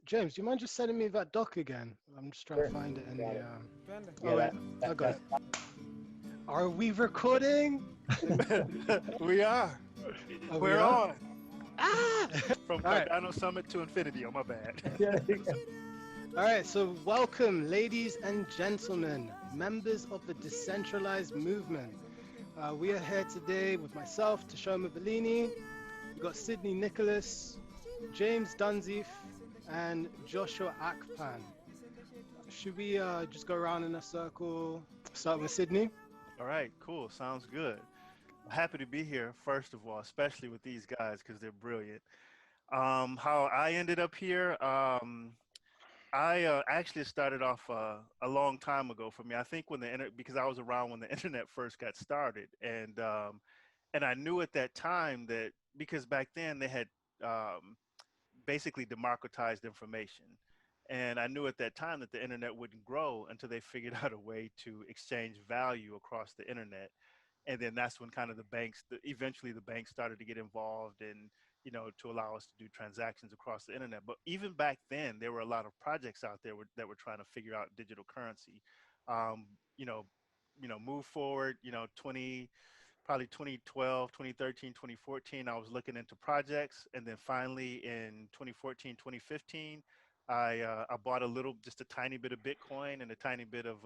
James, do you mind just sending me that doc again? I'm just trying to Sure. find it in Got the. it. Oh Yeah, wait, I got it. Are we recording? We are. Oh, we We're are. on. Ah! From All right. Cardano Summit to Infinity. Oh, my bad. yeah, there you go. All right. So, welcome, ladies and gentlemen, members of the decentralized movement. We are here today with myself, Tashoma Bellini. We've got Sydney Nicholas, James Dunzeef, and Joshua Akpan. Should we just go around in a circle? Start with Sydney. All right, cool. Sounds good. I'm happy to be here, first of all, especially with these guys because they're brilliant. How I ended up here, I actually started off a long time ago for me. I think when because I was around when the internet first got started, and I knew at that time that because back then they had um, basically democratized information. And I knew at that time that the internet wouldn't grow until they figured out a way to exchange value across the internet. And then that's when kind of eventually the banks started to get involved and, to allow us to do transactions across the internet. But even back then, there were a lot of projects out there that were trying to figure out digital currency. Um, you know, move forward, 2012, 2013, 2014, I was looking into projects. And then finally in 2014, 2015, I bought just a tiny bit of Bitcoin and a tiny bit of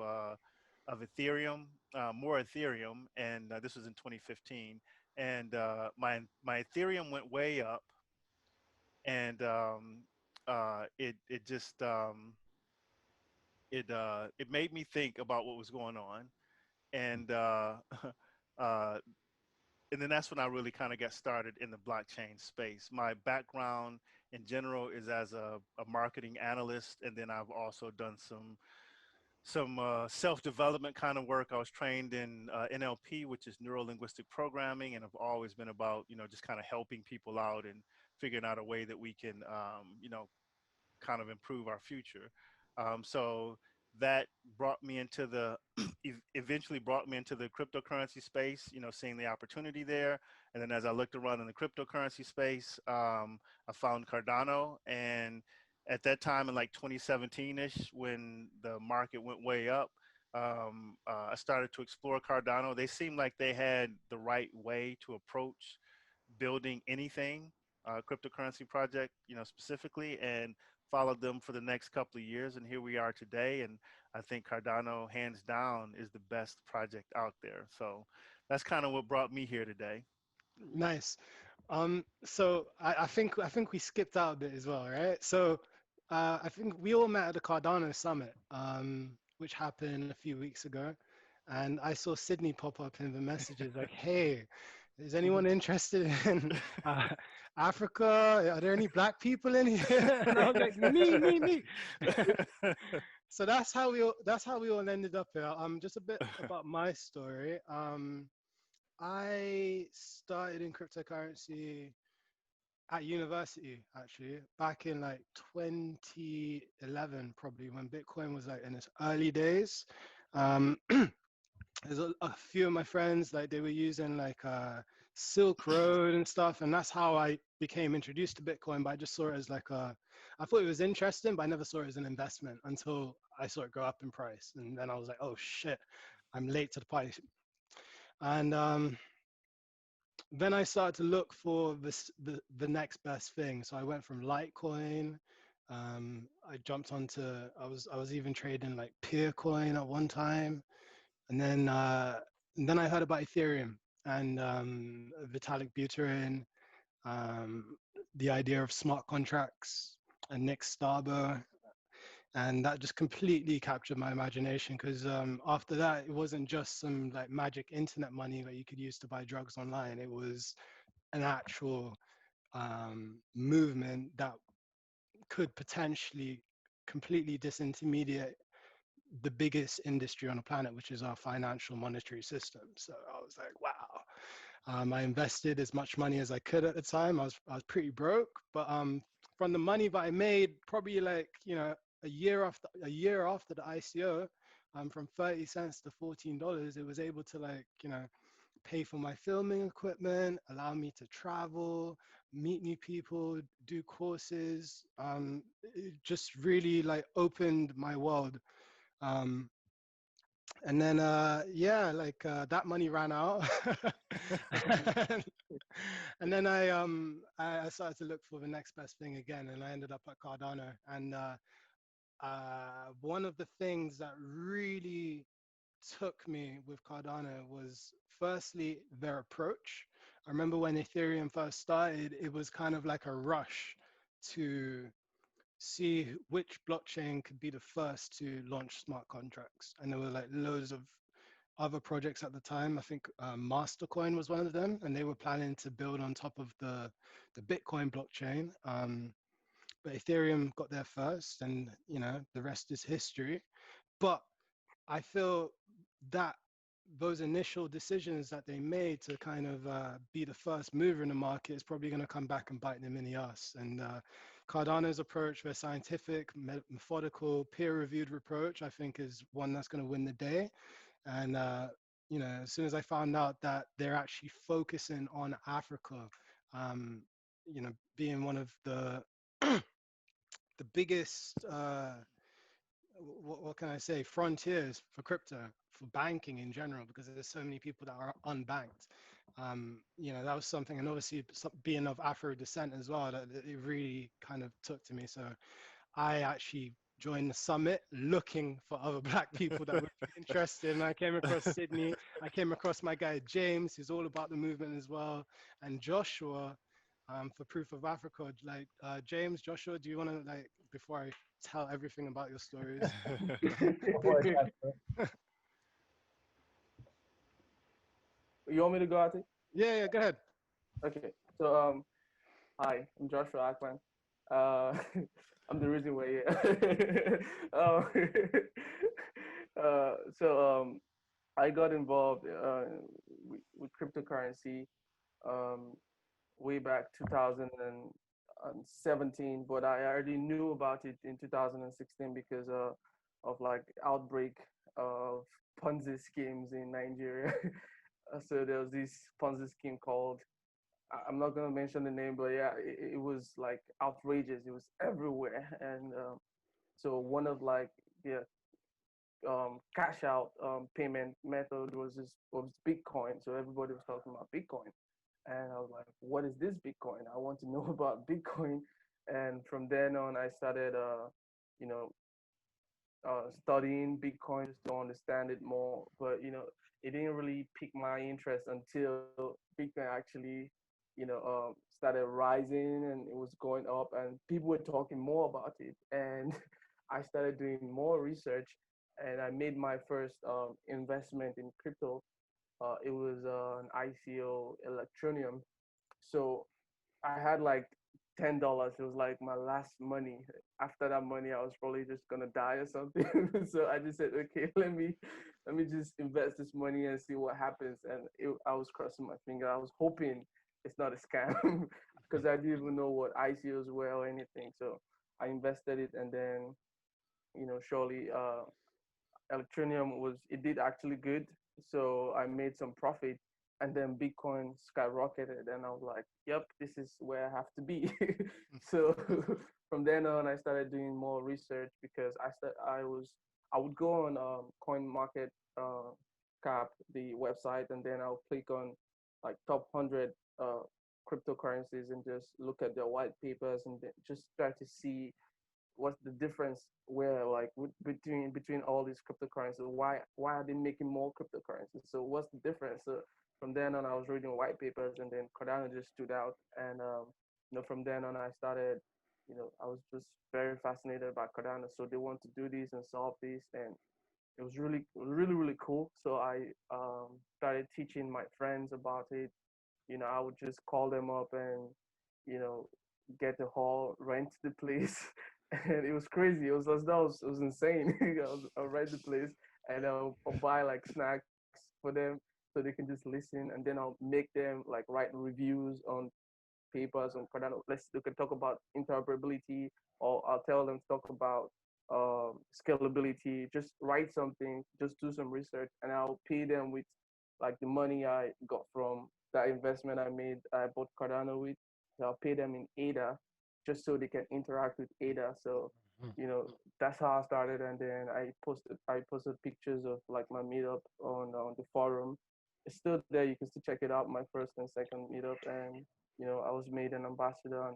Ethereum, more Ethereum. And this was in 2015. And my Ethereum went way up, and it just it made me think about what was going on. And uh, and then that's when I really kind of got started in the blockchain space. My background in general is as a marketing analyst, and then I've also done some self-development kind of work. I was trained in NLP, which is neuro linguistic programming, and I've always been about just kind of helping people out and figuring out a way that we can kind of improve our future. So that brought me into the eventually brought me into the cryptocurrency space, seeing the opportunity there. And then as I looked around in the cryptocurrency space, I found Cardano. And at that time in like 2017-ish, when the market went way up, I started to explore Cardano. They seemed like they had the right way to approach building anything, cryptocurrency project, specifically, and followed them for the next couple of years. And here we are today. And I think Cardano, hands down, is the best project out there. So that's kind of what brought me here today. Nice. So I think we skipped out a bit as well, right? So I think we all met at the Cardano Summit, which happened a few weeks ago, and I saw Sydney pop up in the messages like, "Hey, is anyone interested in uh, Africa? Are there any black people in here?" And I was like, "Me." So that's how we all ended up here. Just a bit about my story. I started in cryptocurrency at university actually back in like 2011, probably when Bitcoin was like in its early days. Um, there's a few of my friends like they were using like Silk Road and stuff, and that's how I became introduced to Bitcoin. But I just saw it as like I thought it was interesting, but I never saw it as an investment until I saw it go up in price, and then I was like, oh shit, I'm late to the party. And then I started to look for the next best thing. So I went from Litecoin. I jumped onto. I was even trading like Peercoin at one time, and then I heard about Ethereum and Vitalik Buterin, um, the idea of smart contracts, and Nick Starbo, and that just completely captured my imagination because after that it wasn't just some like magic internet money that you could use to buy drugs online. It was an actual movement that could potentially completely disintermediate the biggest industry on the planet, which is our financial monetary system. So I was like, wow. I invested as much money as I could at the time. I was pretty broke, but from the money that I made, probably like a year after the ICO, from 30 cents to $14, it was able to like pay for my filming equipment, allow me to travel, meet new people, do courses. It just really like opened my world. Um, and then yeah, like that money ran out. and, and then I started to look for the next best thing again, and I ended up at Cardano. And one of the things that really took me with Cardano was firstly their approach. I remember when Ethereum first started, it was kind of like a rush to see which blockchain could be the first to launch smart contracts. And there were like loads of other projects at the time. I think Mastercoin was one of them, and they were planning to build on top of the Bitcoin blockchain. But Ethereum got there first, and you know the rest is history. But I feel that those initial decisions that they made to kind of be the first mover in the market is probably going to come back and bite them in the ass. And Cardano's approach, their scientific, methodical, peer-reviewed approach, I think is one that's going to win the day. And you know, as soon as I found out that they're actually focusing on Africa, you know, being one of the biggest what can I say, frontiers for crypto, for banking in general, because there's so many people that are unbanked. You know, that was something, and obviously being of Afro descent as well, that it really kind of took to me. So I actually joined the summit looking for other black people that would be interested. And I came across Sydney. I came across my guy James, who's all about the movement as well, and Joshua for Proof of Africa. Like James, Joshua, do you want to like before I tell everything about your stories? You want me to go at it? Yeah, yeah, go ahead. Okay. So hi, I'm Joshua Akpan. Uh, I'm the reason we're here. So I got involved with cryptocurrency um, way back 2017, but I already knew about it in 2016 because of like outbreak of Ponzi schemes in Nigeria. So there was this Ponzi scheme called, I'm not gonna mention the name, but yeah, it was like outrageous. It was everywhere, and so one of like the cash out payment method was Bitcoin. So everybody was talking about Bitcoin, and I was like, "What is this Bitcoin? I want to know about Bitcoin." And from then on, I started, you know, studying Bitcoin just to understand it more. But it didn't really pique my interest until Bitcoin actually, started rising and it was going up, and people were talking more about it. And I started doing more research, and I made my first investment in crypto. It was an ICO Electronium. So I had like $10. It was like my last money. After that money, I was probably just gonna die or something. So I just said, okay, let me just invest this money and see what happens. And I was crossing my finger. I was hoping it's not a scam because I didn't even know what ICOs were or anything. So I invested it, and then surely Electronium it did actually good. So I made some profit, and then Bitcoin skyrocketed, and I was like, yep, this is where I have to be. So from then on, I started doing more research because I would go on Coin Market Cap, the website, and then I'll click on like top 100 uh, cryptocurrencies and just look at their white papers and then just try to see what's the difference where like between all these cryptocurrencies. Why are they making more cryptocurrencies? So what's the difference? So from then on, I was reading white papers, and then Cardano just stood out. And from then on, I started, I was just very fascinated by Cardano. So they want to do this and solve this, and it was really really really cool. So I started teaching my friends about it. I would just call them up and you know get the hall, rent the place, and it was crazy. It was insane. I'll rent the place, and I'll buy like snacks for them so they can just listen, and then I'll make them like write reviews on papers on Cardano. We can talk about interoperability, or I'll tell them to talk about scalability. Just write something, just do some research, and I'll pay them with like the money I got from that investment I made, I bought Cardano with. So I'll pay them in ADA just so they can interact with ADA. So, Mhm. you know, that's how I started. And then I posted pictures of like my meetup on the forum. It's still there. You can still check it out. My first and second meetup, and I was made an ambassador.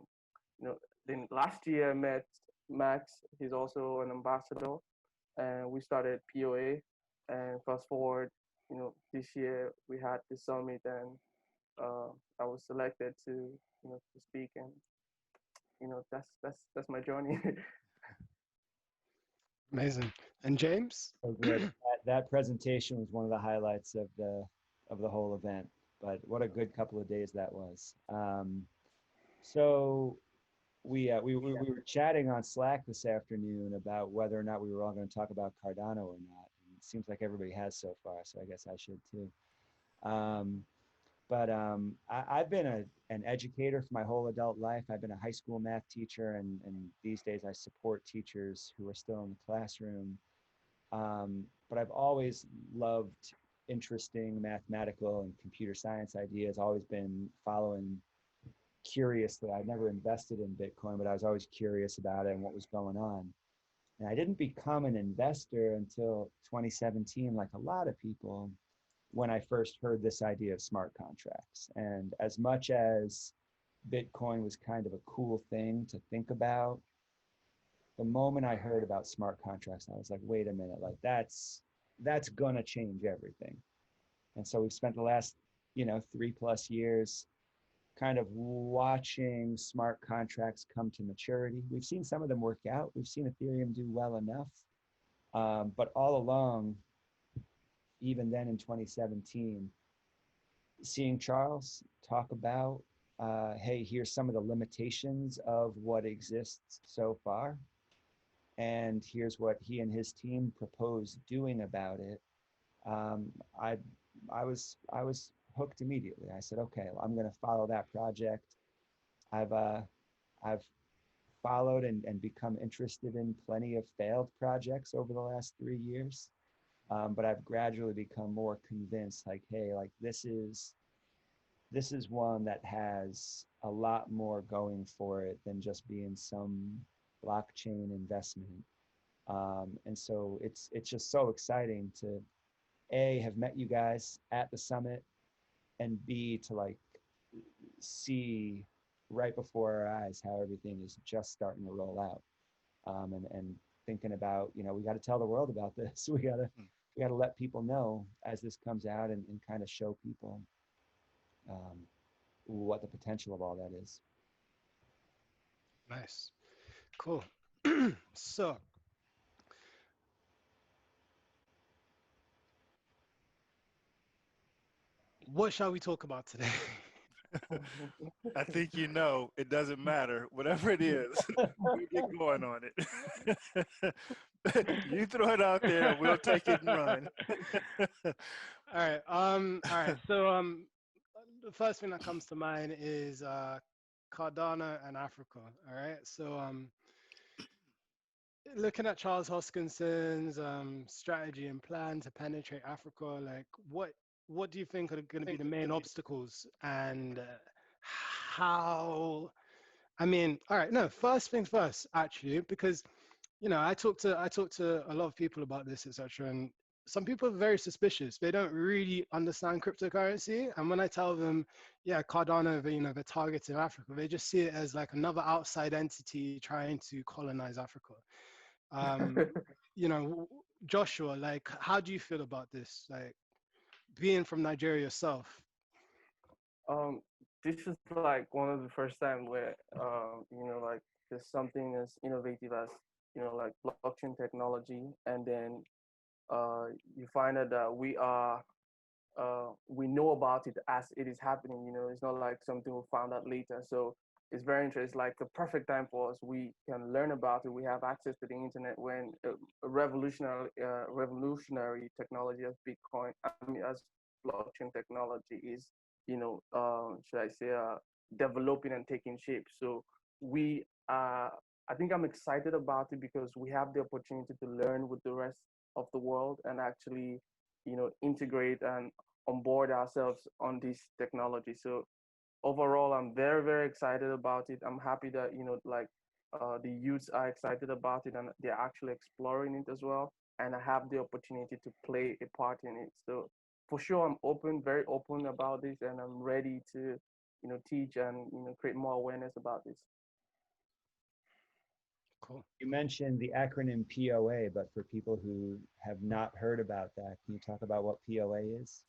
And then last year I met Max. He's also an ambassador, and we started POA. And fast forward, this year we had the summit, and I was selected to speak, and that's my journey. Amazing. And James? So good. That presentation was one of the highlights of the whole event. But what a good couple of days that was. So we were chatting on Slack this afternoon about whether or not we were all going to talk about Cardano or not. And it seems like everybody has so far, so I guess I should too. I've been an educator for my whole adult life. I've been a high school math teacher, and these days I support teachers who are still in the classroom. But I've always loved interesting mathematical and computer science ideas, always been following curiously. I never invested in Bitcoin, but I was always curious about it and what was going on. And I didn't become an investor until 2017, like a lot of people, when I first heard this idea of smart contracts. And as much as Bitcoin was kind of a cool thing to think about, the moment I heard about smart contracts, I was like, wait a minute, like that's gonna change everything. And so we've spent the last, 3+ years kind of watching smart contracts come to maturity. We've seen some of them work out. We've seen Ethereum do well enough. But all along, even then in 2017, seeing Charles talk about, hey, here's some of the limitations of what exists so far, and here's what he and his team propose doing about it. I was hooked immediately. I said, okay, I'm going to follow that project. I've followed and become interested in plenty of failed projects over the last 3 years. But I've gradually become more convinced, like, hey, like this is one that has a lot more going for it than just being some blockchain investment. And so it's just so exciting to A, have met you guys at the summit, and B, to like see right before our eyes how everything is just starting to roll out. And thinking about, we got to tell the world about this. We got to let people know as this comes out, and kind of show people what the potential of all that is. Nice. Cool. So, what shall we talk about today? I think it doesn't matter. Whatever it is, we get going on it. You throw it out there, we'll take it and run. All right. So, the first thing that comes to mind is Cardano and Africa. All right. So, looking at Charles Hoskinson's strategy and plan to penetrate Africa, like what do you think are going to be the main obstacles, and how? I mean, all right, no, first things first, actually, because I talk to a lot of people about this, etc., and some people are very suspicious. They don't really understand cryptocurrency, and when I tell them, yeah, Cardano, they're targeting Africa, they just see it as like another outside entity trying to colonize Africa. Um, Joshua, like, how do you feel about this? Like, being from Nigeria yourself. um, this is like one of the first time where like there's something as innovative as like blockchain technology, and then you find out that we know about it as it is happening. It's not like something we found out later. So it's very interesting. It's like the perfect time for us. We can learn about it. We have access to the internet when a revolutionary technology as Bitcoin, I mean, as blockchain technology is, should I say, developing and taking shape. So we, I think I'm excited about it because we have the opportunity to learn with the rest of the world and actually integrate and onboard ourselves on this technology. So overall, I'm very, very excited about it. I'm happy that, like the youths are excited about it and they're actually exploring it as well. And I have the opportunity to play a part in it. So for sure, I'm open, very open about this, and I'm ready to, teach and, create more awareness about this. Cool. You mentioned the acronym POA, but for people who have not heard about that, can you talk about what POA is?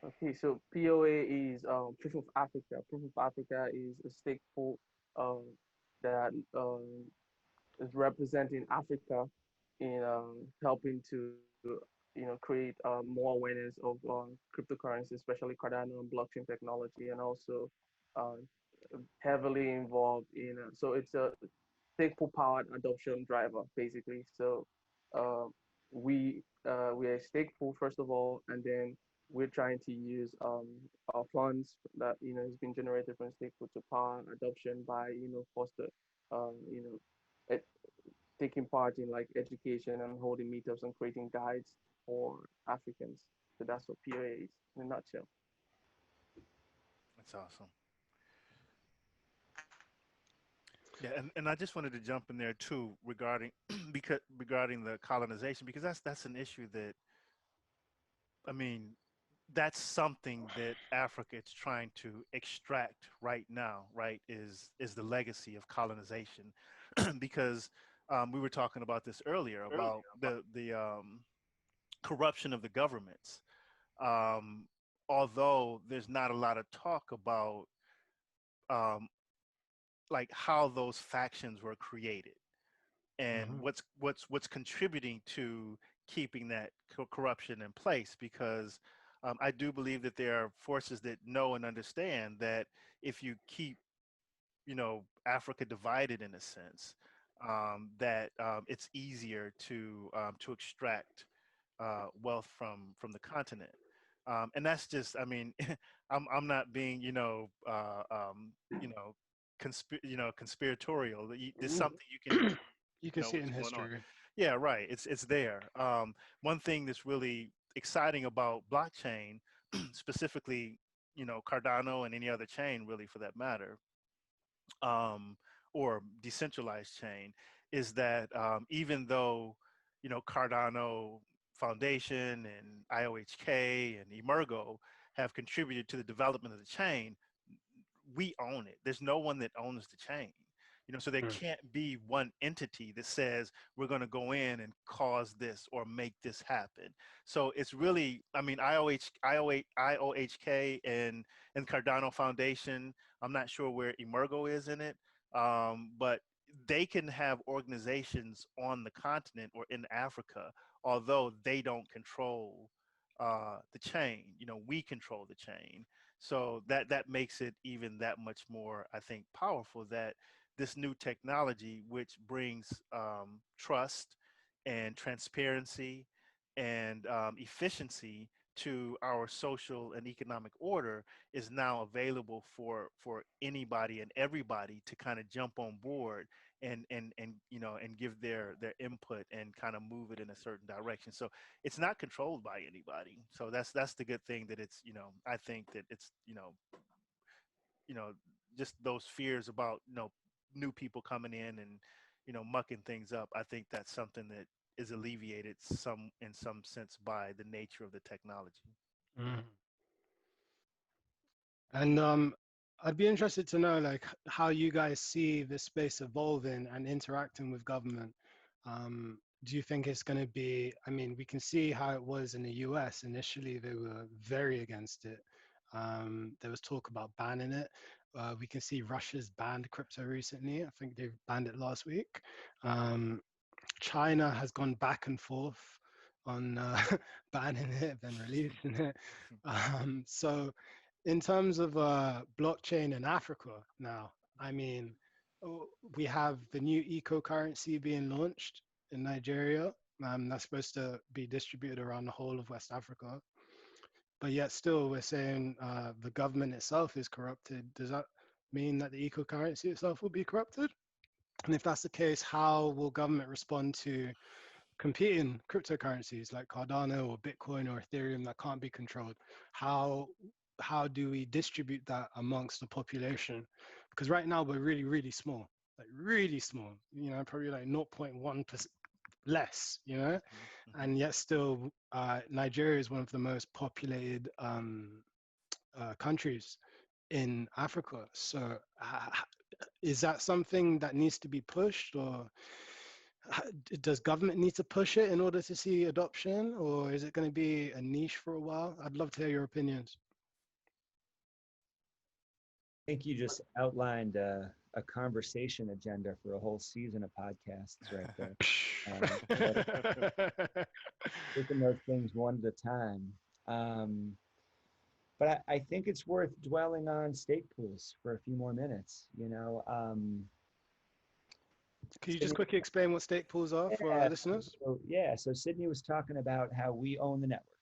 Okay, so POA is Proof of Africa. Proof of Africa is a stakeholder um, that is representing Africa in helping to create more awareness of cryptocurrency, especially Cardano and blockchain technology, and also uh, heavily involved in. So it's a stakeholder powered adoption driver, basically. So uh, we are stateful first of all, and then we're trying to use our funds that has been generated from stateful to power adoption by foster you know taking part in like education and holding meetups and creating guides for Africans. So that's what POA is in a nutshell. That's awesome. Yeah, and I just wanted to jump in there too regarding because regarding the colonization, because that's an issue that, I mean, that's something that Africa is trying to extract right now, right? Is the legacy of colonization, because we were talking about this earlier about the corruption of the governments. Um, Although there's not a lot of talk about um, like how those factions were created and Hmm. what's contributing to keeping that corruption in place, because I do believe that there are forces that know and understand that if you keep Africa divided in a sense, that it's easier to extract wealth from the continent, and that's just, I mean, I'm not being you know conspiratorial. There's Mm. something you can You can see it what's in going on. history. Yeah, right. It's there. One thing that's really exciting about blockchain, specifically, Cardano and any other chain, really, for that matter, or decentralized chain, is that even though Cardano Foundation and IOHK and Emergo have contributed to the development of the chain, we own it. There's no one that owns the chain. So there Mm. can't be one entity that says we're going to go in and cause this or make this happen. So it's really, I mean, IOHK and Cardano Foundation. I'm not sure where Emergo is in it, but they can have organizations on the continent or in Africa, although they don't control the chain. We control the chain, so that makes it even that much more, I think, powerful, that this new technology, which brings trust and transparency and efficiency to our social and economic order, is now available for anybody and everybody to kind of jump on board and give their input and kind of move it in a certain direction. So it's not controlled by anybody. So that's the good thing, that it's, I think that it's, you know just those fears about new people coming in and mucking things up. I think that's something that is alleviated in some sense by the nature of the technology. Mm. And I'd be interested to know like how you guys see this space evolving and interacting with government. Do you think it's going to be, I mean, we can see how it was in the US. Initially, they were very against it. There was talk about banning it. We can see Russia's banned crypto recently. I think they banned it last week. Um, China has gone back and forth on banning it, then releasing it. So, in terms of blockchain in Africa now, I mean, we have the new eco currency being launched in Nigeria. That's supposed to be distributed around the whole of West Africa. But yet, still, we're saying the government itself is corrupted. Does that mean that the eco currency itself will be corrupted? And if that's the case, how will government respond to competing cryptocurrencies like Cardano or Bitcoin or Ethereum that can't be controlled, how how do we distribute that amongst the population? Because right now we're really, really small, like really small, probably like 0.1% less, Mhm. and yet still Nigeria is one of the most populated countries in Africa. So is that something that needs to be pushed, or does government need to push it in order to see adoption, or is it going to be a niche for a while? I'd love to hear your opinions. I think you just outlined a conversation agenda for a whole season of podcasts right there. So taking those things one at a time. Um, but I think it's worth dwelling on stake pools for a few more minutes. Could you just Sydney, quickly explain what stake pools are for our yeah, listeners? so Sydney was talking about how we own the network,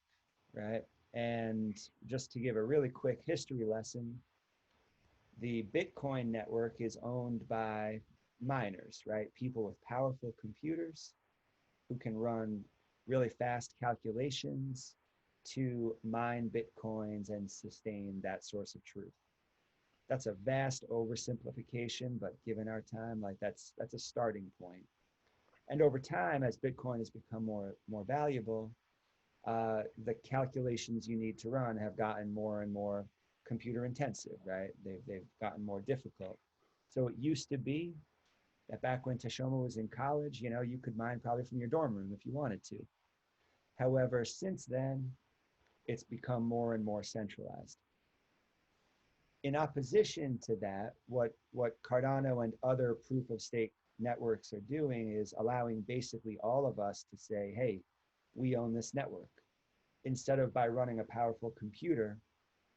right? And just to give a really quick history lesson, the Bitcoin network is owned by miners, right? People with powerful computers who can run really fast calculations to mine Bitcoins and sustain that source of truth. That's a vast oversimplification, but given our time, like that's a starting point. And over time, as Bitcoin has become more valuable, the calculations you need to run have gotten more and more computer intensive, right? They've gotten more difficult. So it used to be that back when Tashoma was in college, you could mine probably from your dorm room if you wanted to. However, since then, it's become more and more centralized. In opposition to that, what Cardano and other proof of stake networks are doing is allowing basically all of us to say, hey, we own this network. Instead of by running a powerful computer,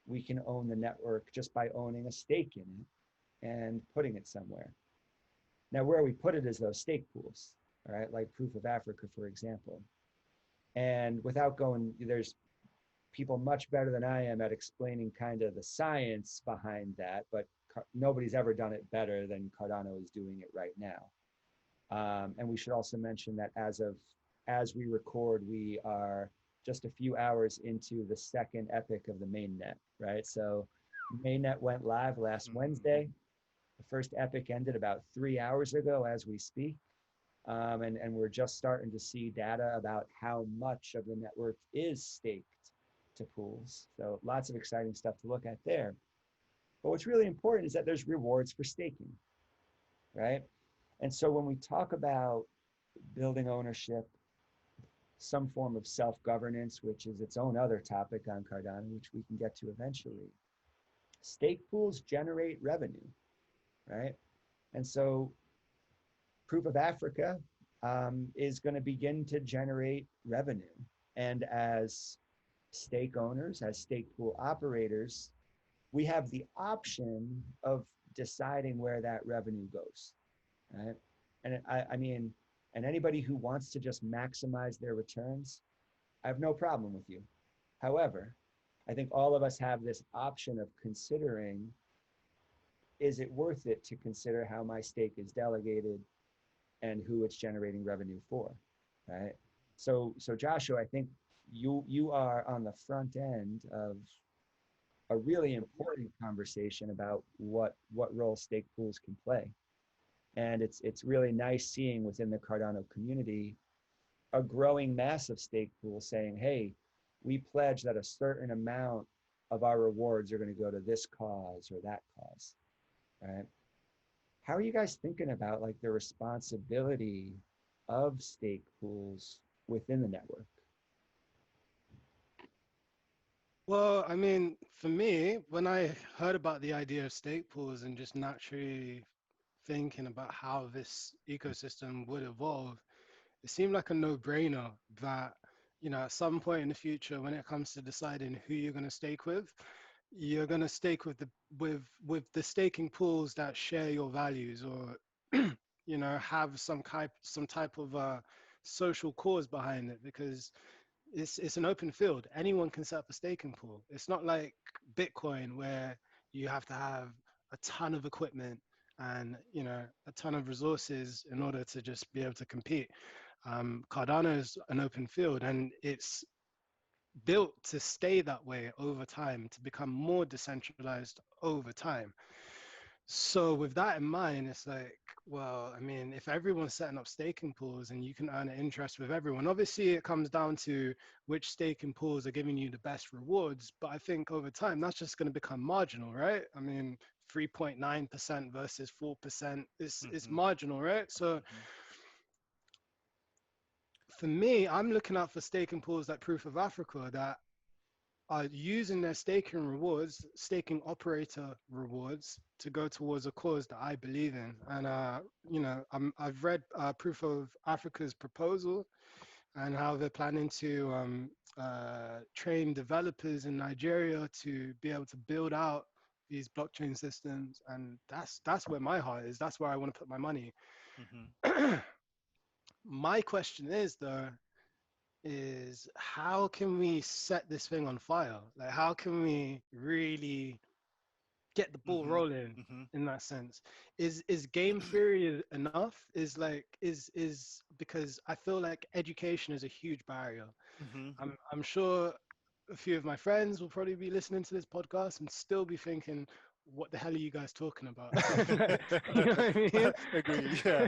we can own the network just by owning a stake in it and putting it somewhere. Now, where we put it is those stake pools, all right, like Proof of Africa, for example. And without going, there's people much better than I am at explaining kind of the science behind that, but nobody's ever done it better than Cardano is doing it right now. And we should also mention that as we record, we are just a few hours into the second epic of the mainnet, right? So mainnet went live last Wednesday. The first epic ended about 3 hours ago as we speak. And we're just starting to see data about how much of the network is staked to pools. So lots of exciting stuff to look at there. But what's really important is that there's rewards for staking, right? And so when we talk about building ownership, some form of self-governance, which is its own other topic on Cardano, which we can get to eventually, stake pools generate revenue, right? And so Proof of Africa is going to begin to generate revenue. And as stake owners, as stake pool operators, we have the option of deciding where that revenue goes, right? And I mean, and anybody who wants to just maximize their returns, I have no problem with you. However, I think all of us have this option of considering, is it worth it to consider how my stake is delegated and who it's generating revenue for, right? So Joshua, I think you are on the front end of a really important conversation about what role stake pools can play. And it's really nice seeing within the Cardano community a growing mass of stake pools saying, hey, we pledge that a certain amount of our rewards are going to go to this cause or that cause, right? How are you guys thinking about like the responsibility of stake pools within the network? Well, I mean, for me, when I heard about the idea of stake pools and just naturally thinking about how this ecosystem would evolve, it seemed like a no-brainer that, at some point in the future, when it comes to deciding who you're going to stake with, you're going to stake with the staking pools that share your values, or have some type of social cause behind it, because it's an open field. Anyone can set up a staking pool. It's not like Bitcoin where you have to have a ton of equipment and a ton of resources in order to just be able to compete. Cardano is an open field, and it's built to stay that way over time, to become more decentralized over time. So with that in mind, it's like, well, I mean, if everyone's setting up staking pools and you can earn an interest with everyone, obviously it comes down to which staking pools are giving you the best rewards. But I think over time, that's just going to become marginal, right? I mean, 3.9% versus 4% is Mm-hmm. marginal, right? So Mm-hmm. for me, I'm looking out for staking pools like Proof of Africa that are using their staking rewards, staking operator rewards, to go towards a cause that I believe in. And I've read Proof of Africa's proposal and how they're planning to train developers in Nigeria to be able to build out these blockchain systems. And that's where my heart is. That's where I want to put my money. Mm-hmm. My question is though, is how can we set this thing on fire? Like, how can we really get the ball Mm-hmm. rolling Mm-hmm. in that sense? Is game theory enough? Is because I feel like education is a huge barrier. Mm-hmm. I'm sure a few of my friends will probably be listening to this podcast and still be thinking, what the hell are you guys talking about? You know what I mean? Agreed. Yeah.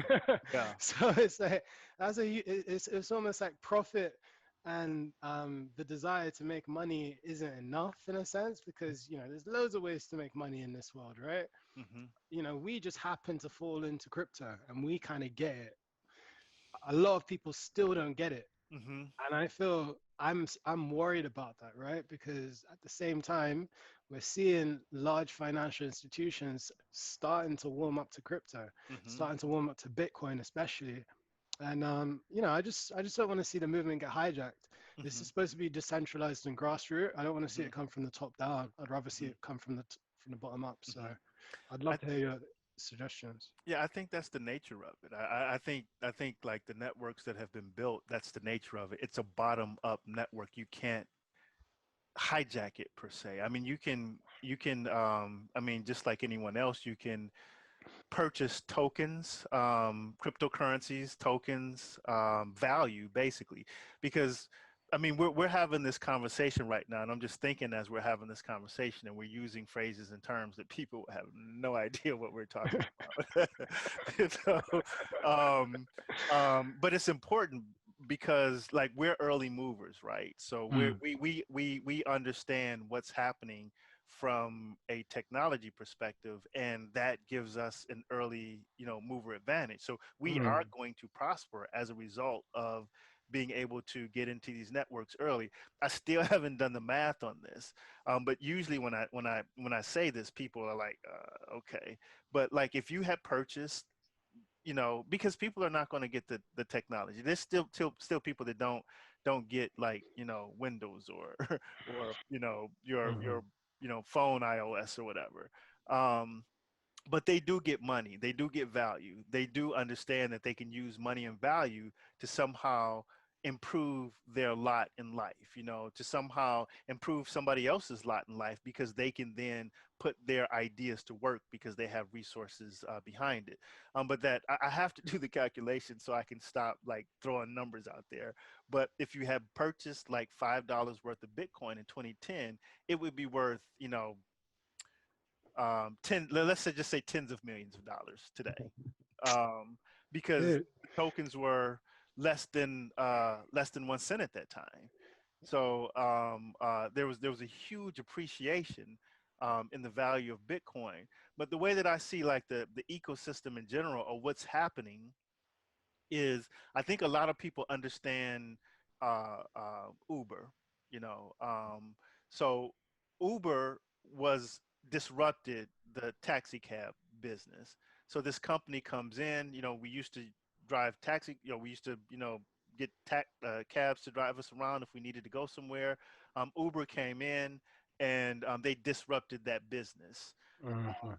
Yeah. So it's like it's almost like profit and the desire to make money isn't enough in a sense, because there's loads of ways to make money in this world, right? Mm-hmm. We just happen to fall into crypto and we kind of get it. A lot of people still don't get it, Mm-hmm. and I feel I'm worried about that, right? Because at the same time, we're seeing large financial institutions starting to warm up to crypto, Mm-hmm. starting to warm up to Bitcoin, especially. And I just don't want to see the movement get hijacked. This Mm-hmm. is supposed to be decentralized and grassroots. I don't want to see Mm-hmm. it come from the top down. I'd rather see Mm-hmm. it come from the bottom up. So Mm-hmm. I'd I love to hear your suggestions. Yeah, I think that's the nature of it. I think like the networks that have been built, that's the nature of it. It's a bottom up network. You can't hijack it per se. I mean, you can I mean, just like anyone else, you can purchase tokens, cryptocurrencies, tokens, value basically, because I mean we're having this conversation right now, and I'm just thinking as we're having this conversation, and we're using phrases and terms that people have no idea what we're talking about. So, um, but it's important because like we're early movers, right? So Mm, we understand what's happening from a technology perspective, and that gives us an early mover advantage, so we mm, are going to prosper as a result of being able to get into these networks early. I still haven't done the math on this, but usually when I say this, people are like, okay, but like if you had purchased, because people are not going to get the technology. There's still people that don't get like Windows or or your mhm, phone iOS or whatever. Um, but they do get money. They do get value. They do understand that they can use money and value to somehow improve their lot in life, to somehow improve somebody else's lot in life, because they can then put their ideas to work because they have resources behind it. But that I have to do the calculation so I can stop like throwing numbers out there. But if you had purchased like $5 worth of Bitcoin in 2010, it would be worth, 10, let's say, just say tens of millions of dollars today, um, because yeah, the tokens were less than 1 cent at that time. So there was a huge appreciation in the value of Bitcoin. But the way that I see like the ecosystem in general, or what's happening, is I think a lot of people understand Uber, you know. So Uber was disrupted the taxi cab business. So this company comes in, we used to drive taxi, we used to, get cabs to drive us around if we needed to go somewhere. Uber came in and they disrupted that business. mhm,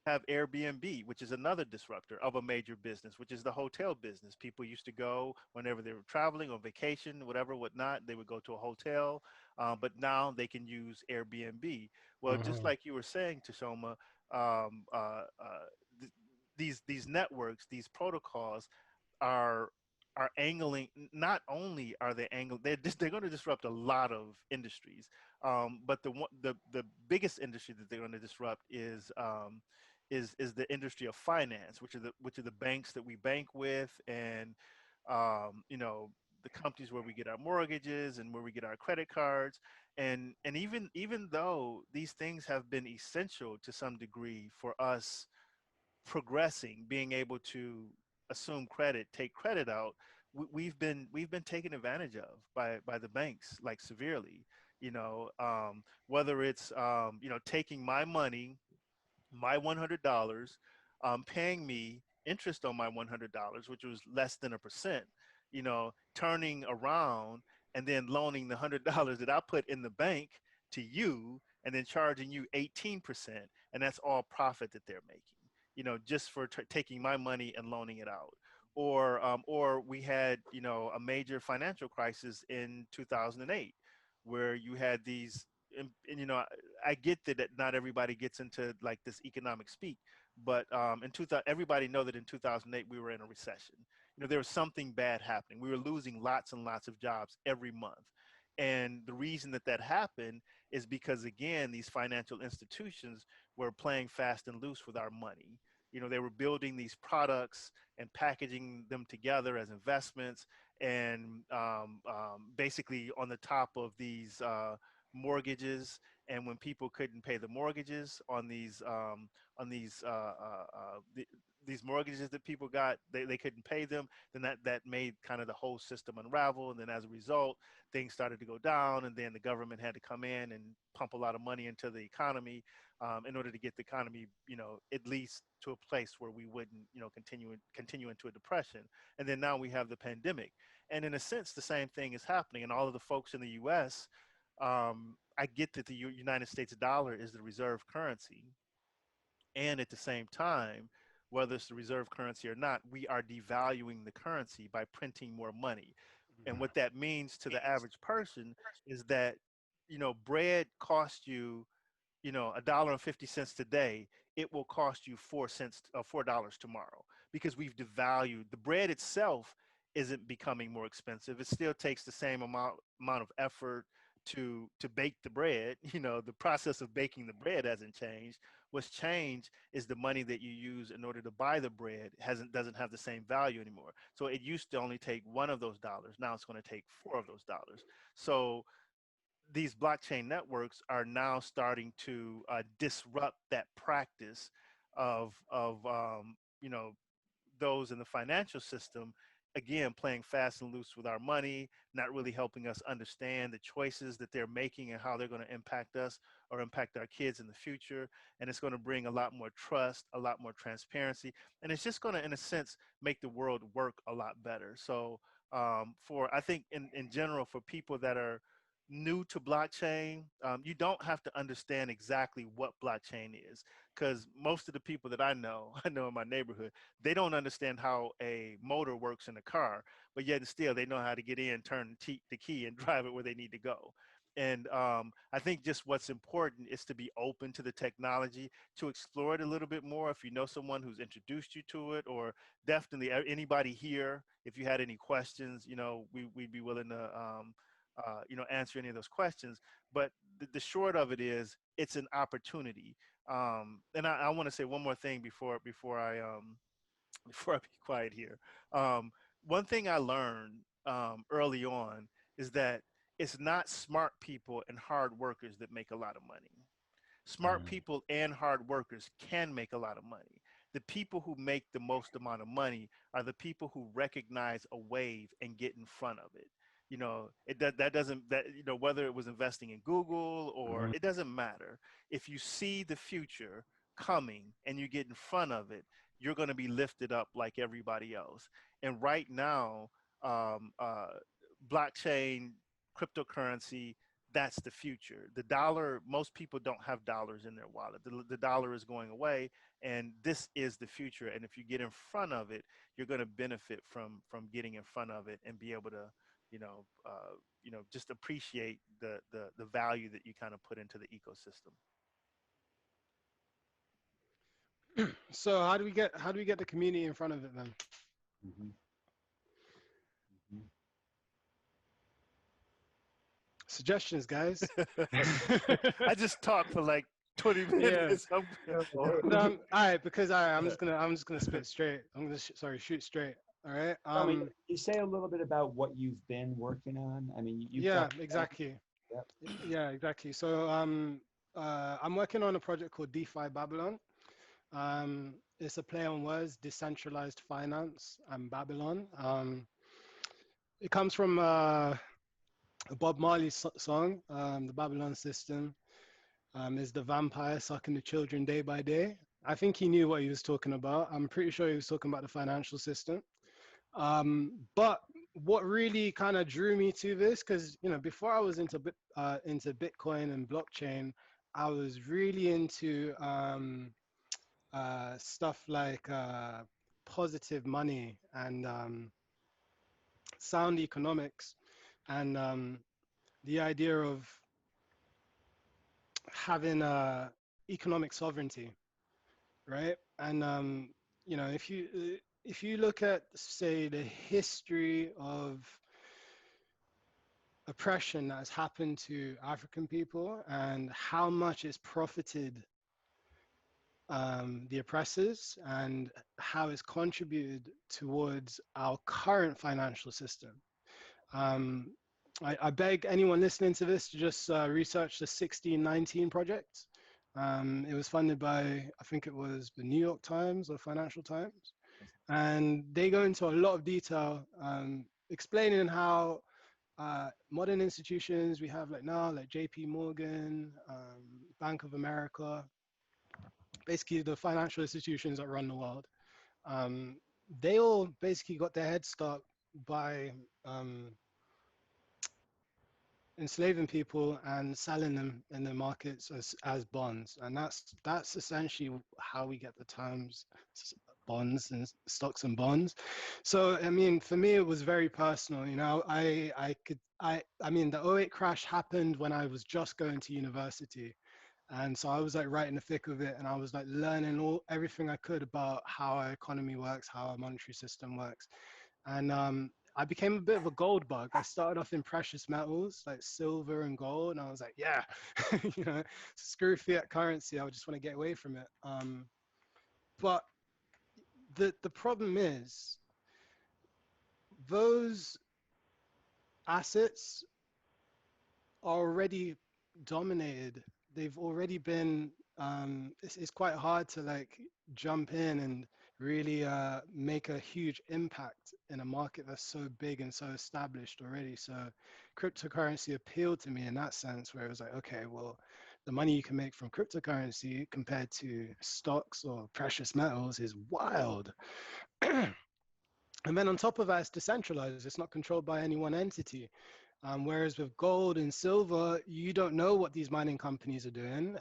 Have Airbnb, which is another disruptor of a major business, which is the hotel business. People used to go whenever they were traveling on vacation, whatever, whatnot. They would go to a hotel, but now they can use Airbnb. Well, just mhm, like you were saying, Tashoma, um, uh, uh, these networks, these protocols are are angling. Not only are they angling, they're going to disrupt a lot of industries. But the biggest industry that they're going to disrupt is the industry of finance, which are the banks that we bank with, and you know, the companies where we get our mortgages and where we get our credit cards. And even though these things have been essential to some degree for us progressing, being able to assume credit, take credit out, we've been taken advantage of by the banks, like, severely. Whether it's taking my money, my $100, paying me interest on my $100, which was less than 1%, turning around and then loaning the $100 that I put in the bank to you, and then charging you 18%, and that's all profit that they're making, just for taking my money and loaning it out. Or we had, a major financial crisis in 2008, where you had these, and I get that not everybody gets into, like, this economic speak, but in 2000, everybody know that in 2008 we were in a recession. There was something bad happening. We were losing lots and lots of jobs every month, and the reason that that happened is because, again, these financial institutions were playing fast and loose with our money. They were building these products and packaging them together as investments, and basically on the top of these mortgages. And when people couldn't pay the mortgages on these mortgages that people got, they couldn't pay them, then that made kind of the whole system unravel. And then, as a result, things started to go down, and then the government had to come in and pump a lot of money into the economy, in order to get the economy, at least to a place where we wouldn't, continue into a depression. And then now we have the pandemic, and in a sense, the same thing is happening. And all of the folks in the U.S., I get that the United States dollar is the reserve currency, and at the same time, whether it's the reserve currency or not, we are devaluing the currency by printing more money. And what that means to the average person is that, bread costs you, $1.50 today. It will cost you 4 cents, $4 tomorrow, because we've devalued the bread itself. Isn't becoming more expensive. It still takes the same amount of effort to bake the bread. The process of baking the bread hasn't changed. What's changed is the money that you use in order to buy the bread doesn't have the same value anymore. So it used to only take one of those dollars. Now it's going to take four of those dollars. So these blockchain networks are now starting to disrupt that practice of those in the financial system, again, playing fast and loose with our money, not really helping us understand the choices that they're making and how they're going to impact us or impact our kids in the future. And it's going to bring a lot more trust, a lot more transparency, and it's just going to, in a sense, make the world work a lot better. So I think, in general, for people that are new to blockchain, you don't have to understand exactly what blockchain is, because most of the people that I know, I know in my neighborhood, they don't understand how a motor works in a car, but yet and still they know how to get in, turn the key, and drive it where they need to go. And I think just what's important is to be open to the technology, to explore it a little bit more. If you know someone who's introduced you to it, or definitely anybody here, if you had any questions, we'd be willing to answer any of those questions. But the short of it is, it's an opportunity. And I want to say one more thing before I before I be quiet here. One thing I learned early on is that it's not smart people and hard workers that make a lot of money. Smart people and hard workers can make a lot of money. The people who make the most amount of money are the people who recognize a wave and get in front of it. That doesn't, whether it was investing in Google, or it doesn't matter. If you see the future coming and you get in front of it, you're going to be lifted up like everybody else. And right now, um, uh, blockchain, cryptocurrency, that's the future. The dollar, most people don't have dollars in their wallet. The dollar is going away, and this is the future. And if you get in front of it, you're going to benefit from getting in front of it and be able to, just appreciate the value that you kind of put into the ecosystem. So how do we get the community in front of it then? Mhm. Suggestions, guys. I just talked for like 20 Yeah. minutes. No, all right, because I'm just gonna spit straight. I'm gonna sorry, shoot straight. All right. Tell me, you say a little bit about what you've been working on. I mean, you've Yeah, done. exactly. Yep. Yeah, exactly. So I'm working on a project called DeFi Babylon. It's a play on words, decentralized finance and Babylon. It comes from a Bob Marley song, the Babylon System. Is the vampire sucking the children day by day? I think he knew what he was talking about. I'm pretty sure he was talking about the financial system. But what really kind of drew me to this, because before I was into Bitcoin and blockchain, I was really into stuff like positive money and sound economics, and the idea of having economic sovereignty, right? And if you look at, say, the history of oppression that has happened to African people and how much it's profited the oppressors and how it's contributed towards our current financial system. Um, I beg anyone listening to this to just research the 1619 project. It was funded by, I think it was the New York Times or Financial Times. And they go into a lot of detail explaining how modern institutions we have like now, like JP Morgan, Bank of America, basically the financial institutions that run the world, um, they all basically got their head start by enslaving people and selling them in the markets as bonds, and that's essentially how we get the terms bonds and stocks and bonds. So I mean, for me it was very personal. I mean, the '08 crash happened when I was just going to university, and so I was like right in the thick of it, and I was like learning everything I could about how our economy works, how our monetary system works. And I became a bit of a gold bug. I started off in precious metals like silver and gold, and I was like, yeah, screw fiat currency. I just want to get away from it. But the problem is those assets are already dominated. They've already been. It's quite hard to like jump in and really make a huge impact in a market that's so big and so established already. So cryptocurrency appealed to me in that sense, where it was like, okay, well, the money you can make from cryptocurrency compared to stocks or precious metals is wild. And then on top of that, it's decentralized. It's not controlled by any one entity. Whereas with gold and silver, you don't know what these mining companies are doing.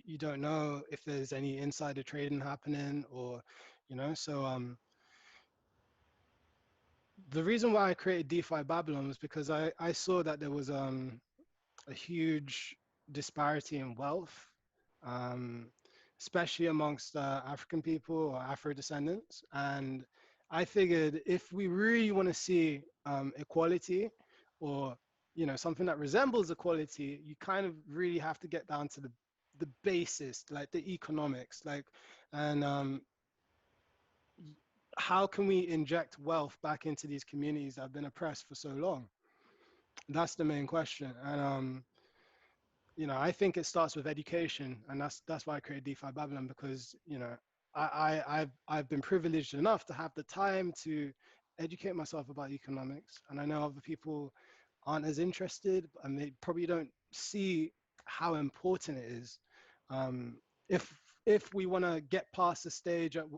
You don't know if there's any insider trading happening, or, so the reason why I created DeFi Babylon was because I saw that there was a huge disparity in wealth, um, especially amongst African people or Afro descendants. And I figured if we really want to see equality, or something that resembles equality, you kind of really have to get down to the basis, like the economics, like, and how can we inject wealth back into these communities that have been oppressed for so long? That's the main question. And I think it starts with education, and that's why I created DeFi Babylon, because I've been privileged enough to have the time to educate myself about economics, and I know other people aren't as interested, and they probably don't see how important it is. Um, if if we want to get past the stage of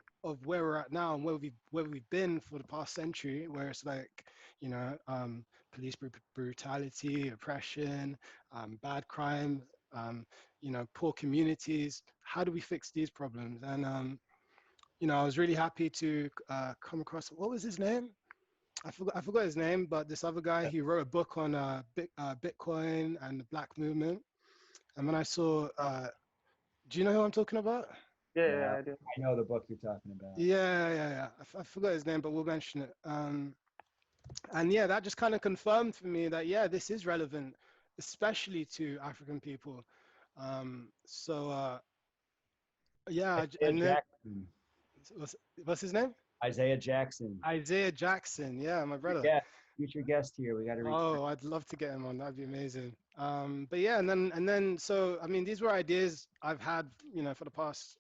where we're at now and where we've been for the past century, where it's like police brutality, oppression, bad crime, poor communities. How do we fix these problems? And I was really happy to come across, what was his name? I forgot his name, but this other guy, he wrote a book on Bitcoin and the Black movement. And when I saw, do you know who I'm talking about? Yeah, I do. I know the book you're talking about. Yeah. I forgot his name, but we'll mention it. And yeah, that just kind of confirmed for me that, yeah, this is relevant. especially to African people. So yeah, Isaiah and then Jackson. what's, what's his name? Isaiah Jackson. Isaiah Jackson. Yeah, my Future brother. guest, future guest here. We got to reach out. Oh, I'd love to get him on. That'd be amazing. But yeah, and then so I mean, these were ideas I've had, for the past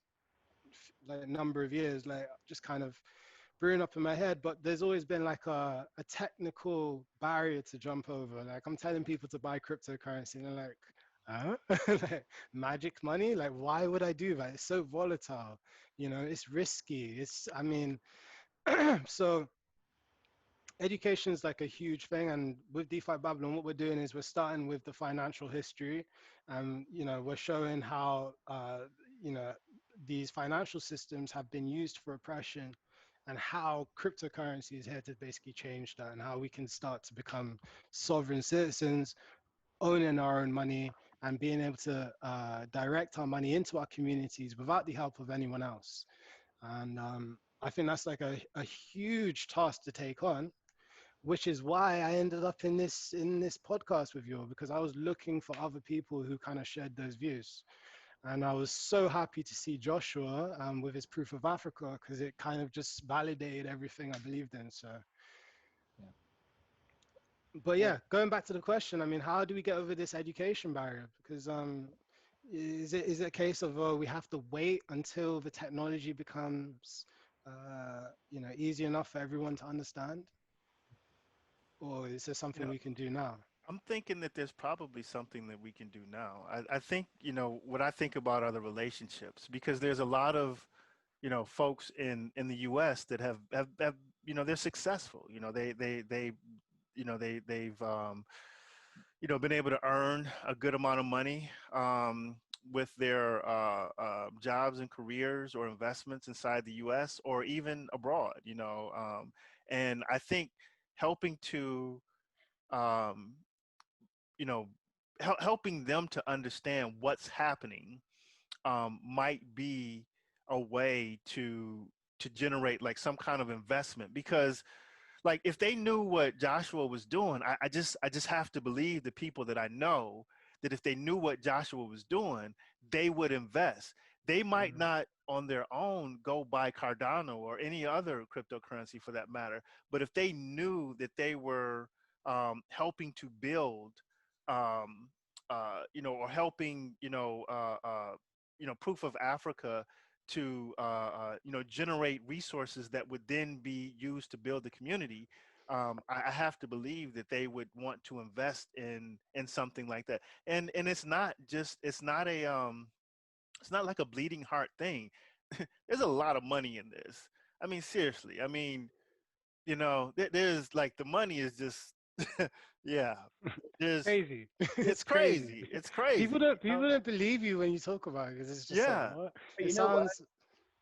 like number of years, like just kind of brewing up in my head. But there's always been like a technical barrier to jump over. Like I'm telling people to buy cryptocurrency, and they're like, huh? Like magic money? Like why would I do that? It's so volatile. It's risky. I mean, so education is like a huge thing, and with DeFi Babylon what we're doing is we're starting with the financial history, and we're showing how you know these financial systems have been used for oppression, and how cryptocurrency is here to basically change that, and how we can start to become sovereign citizens, owning our own money and being able to direct our money into our communities without the help of anyone else. And I think that's like a huge task to take on, which is why I ended up in this podcast with you, because I was looking for other people who kind of shared those views. And I was so happy to see Joshua with his proof of Africa, because it kind of just validated everything I believed in. So, Yeah. but yeah, going back to the question, I mean, how do we get over this education barrier? Because is it a case of we have to wait until the technology becomes easy enough for everyone to understand, or is there You something know, we can do now? I'm thinking that there's probably something that we can do now. I think, what I think about are the relationships, because there's a lot of, folks in the U.S. that have they're successful. They've been able to earn a good amount of money with their jobs and careers or investments inside the U.S. or even abroad. And I think helping to um, you know, helping them to understand what's happening might be a way to generate like some kind of investment. Because like if they knew what Joshua was doing, I just have to believe the people that I know, that if they knew what Joshua was doing, they would invest. They might Mm, not on their own go buy Cardano or any other cryptocurrency for that matter, but if they knew that they were helping to build, um, or helping, Proof of Africa to generate resources that would then be used to build the community, I have to believe that they would want to invest in something like that. And it's not like a bleeding heart thing. There's a lot of money in this. I mean, seriously. I mean, there's like the money is just yeah. There's crazy. it's It's crazy. crazy. It's People crazy. don't people don't believe you when you talk about it, because it's just like, Yeah. what? But It you know what? sounds.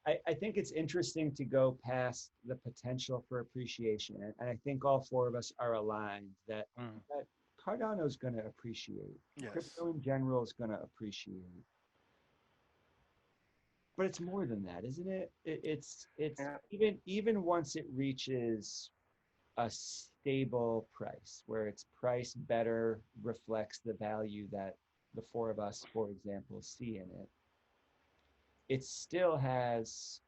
I think it's interesting to go past the potential for appreciation. And I think all four of us are aligned that, Mm, that Cardano is going to appreciate. Yes. Crypto in general is going to appreciate. But it's more than that, isn't it? It's Yeah. even once it reaches a stable price where its price better reflects the value that the four of us, for example, see in it, it still has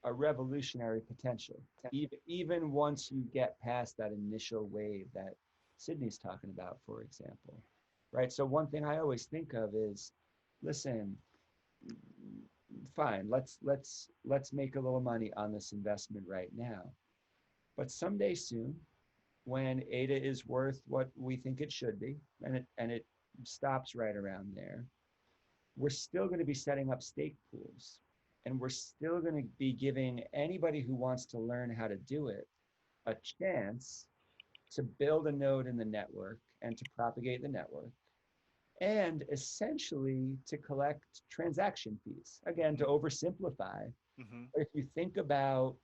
a revolutionary potential. Even once you get past that initial wave that Sydney's talking about, for example, right? So one thing I always think of is, listen, fine, let's make a little money on this investment right now, but someday soon, when ADA is worth what we think it should be, and it stops right around there, we're still going to be setting up stake pools, and we're still going to be giving anybody who wants to learn how to do it a chance to build a node in the network and to propagate the network, and essentially to collect transaction fees. Again, to oversimplify, Mm-hmm. if you think about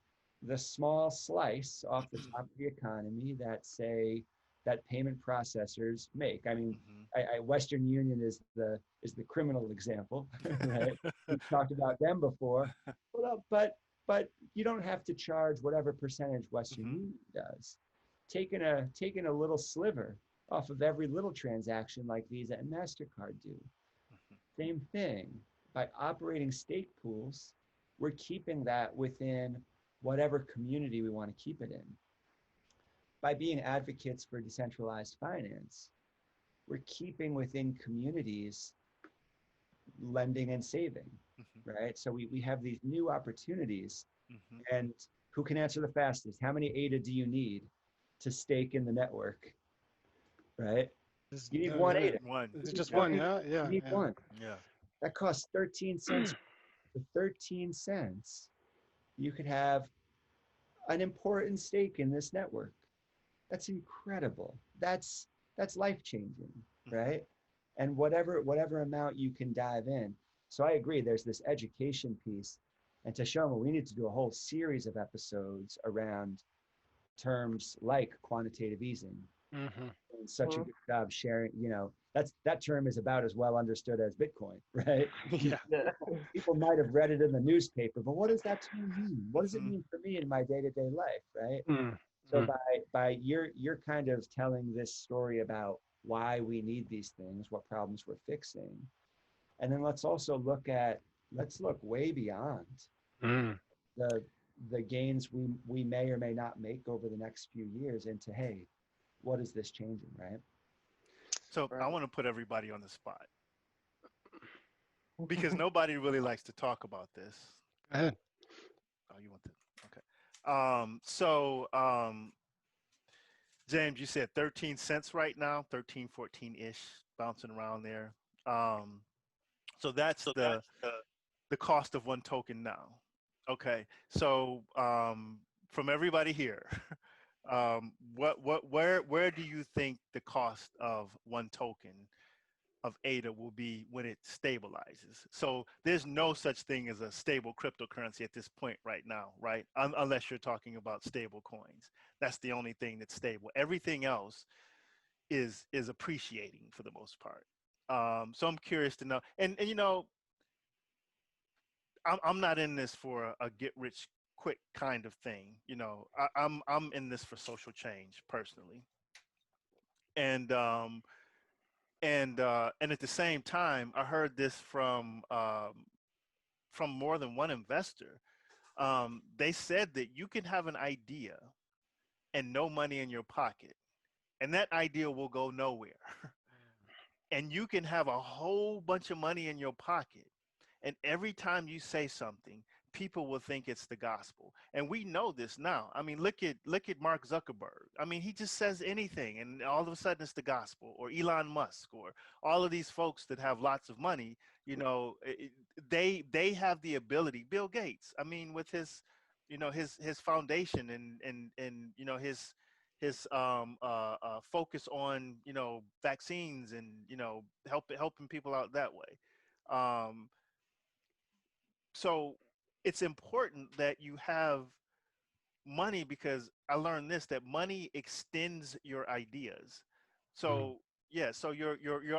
the small slice off the top of the economy that, say, that payment processors make. I mean, Western Union is the criminal example, right? We've talked about them before, but you don't have to charge whatever percentage Western Mm-hmm. Union does. Taking a little sliver off of every little transaction like Visa and MasterCard do. Same thing. By operating stake pools, we're keeping that within whatever community we want to keep it in. By being advocates for decentralized finance, we're keeping within communities lending and saving, right? So we have these new opportunities, and who can answer the fastest? How many ADA do you need to stake in the network, right? You need one ADA. One. Is it just one? Yeah, You yeah, need yeah. one. Yeah. That costs 13 cents. For 13 cents, you could have an important stake in this network. That's incredible. That's life-changing, right? And whatever amount you can dive in. So I agree, there's this education piece. And Tashoma, we need to do a whole series of episodes around terms like quantitative easing. Mm-hmm. And such a good job sharing, that term is about as well understood as Bitcoin, right? Yeah. Yeah. People might have read it in the newspaper, but what does that term mean? What does it mean for me in my day-to-day life, right? So by you're kind of telling this story about why we need these things, what problems we're fixing. And then let's look way beyond Mm. the gains we may or may not make over the next few years into, hey, what is this changing, right? So I Right. want to put everybody on the spot because nobody really likes to talk about this. Go ahead. Oh, you want to? Okay. James, you said 13 cents right now, 13, 14-ish, bouncing around there. Um, so that's the cost of one token now. Okay. So from everybody here, where do you think the cost of one token of ADA will be when it stabilizes? So there's no such thing as a stable cryptocurrency at this point right now, right? Unless you're talking about stable coins. That's the only thing that's stable. Everything else is appreciating for the most part. So I'm curious to know, and I'm not in this for a get rich quick kind of thing. I'm in this for social change personally, and and at the same time, I heard this from more than one investor. They said that you can have an idea and no money in your pocket, and that idea will go nowhere. And you can have a whole bunch of money in your pocket, and every time you say something, people will think it's the gospel. And we know this now. I mean, look at Mark Zuckerberg. I mean, he just says anything and all of a sudden it's the gospel. Or Elon Musk, or all of these folks that have lots of money, they have the ability. Bill Gates, I mean, with his foundation and his focus on vaccines and helping people out that way. Um, so it's important that you have money, because I learned this, that money extends your ideas. Mm. So yeah, so your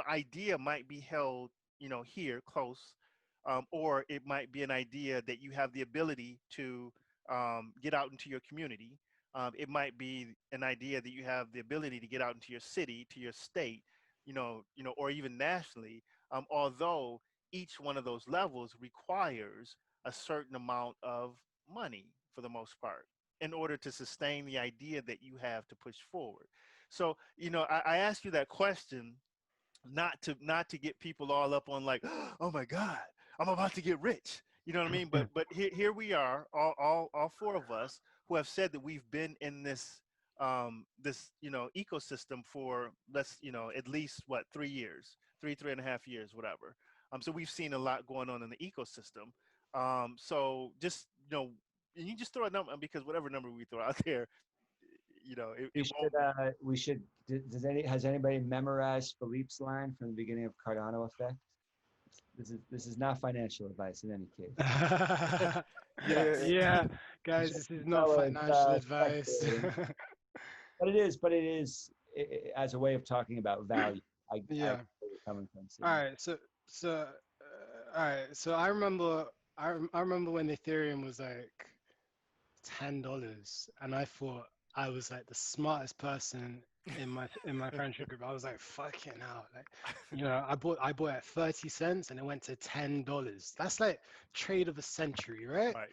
idea might be held here close, or it might be an idea that you have the ability to get out into your community. It might be an idea that you have the ability to get out into your city, to your state, or even nationally. Although each one of those levels requires a certain amount of money for the most part in order to sustain the idea that you have to push forward. So, I ask you that question not to get people all up on like, oh my God, I'm about to get rich. You know what I mean? But here we are, all four of us who have said that we've been in this ecosystem for at least what 3 years, 3.5 years, whatever. So we've seen a lot going on in the ecosystem. So just and you just throw a number, because whatever number we throw out there, We it should, won't be. has anybody memorized Philippe's line from the beginning of Cardano Effect? This is not financial advice in any case. Yes. Yeah, You guys, should this is not tell us, financial advice. speculating. But it is as a way of talking about value. I Yeah. get where you're coming from, All Sydney. right. So I remember I remember when Ethereum was like $10, and I thought I was like the smartest person in my friendship group. I was like, fucking hell. Like, I bought at 30 cents and it went to $10. That's like trade of a century, right? Right.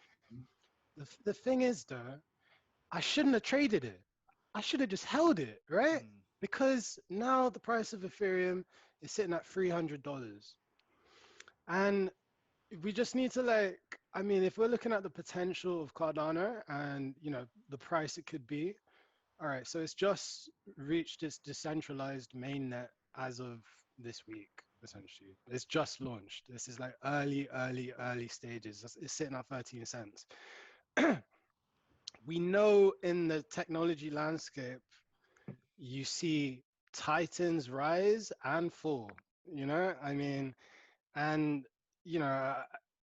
The thing is though, I shouldn't have traded it. I should have just held it, right? Mm. Because now the price of Ethereum is sitting at $300. And we just need to like, I mean, if we're looking at the potential of Cardano and, the price it could be, all right, so it's just reached its decentralized mainnet as of this week, essentially. It's just launched. This is like early stages. It's sitting at 13 cents. We know in the technology landscape, you see titans rise and fall, I mean, and, you know,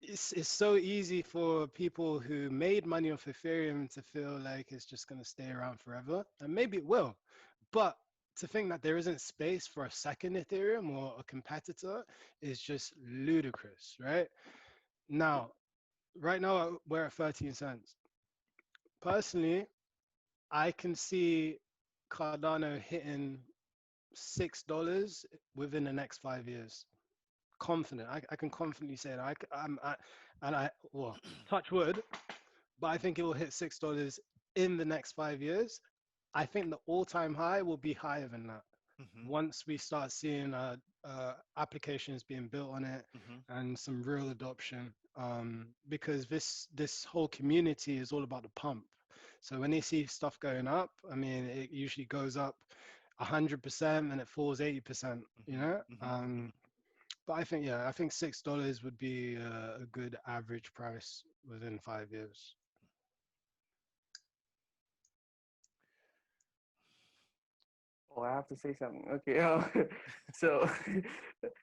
it's so easy for people who made money off Ethereum to feel like it's just going to stay around forever. And maybe it will. But to think that there isn't space for a second Ethereum or a competitor is just ludicrous, right? Now, right now, we're at 13 cents. Personally, I can see Cardano hitting $6 within the next 5 years. Confident. I can confidently say that. Well, touch wood, but I think it will hit $6 in the next 5 years. I think the all-time high will be higher than that Mm-hmm. once we start seeing applications being built on it Mm-hmm. and some real adoption. Because this whole community is all about the pump. So when they see stuff going up, I mean, it usually goes up 100% and it falls 80%. Mm-hmm. Mm-hmm. But I think $6 would be a good average price within 5 years. Oh, I have to say something. Okay. So,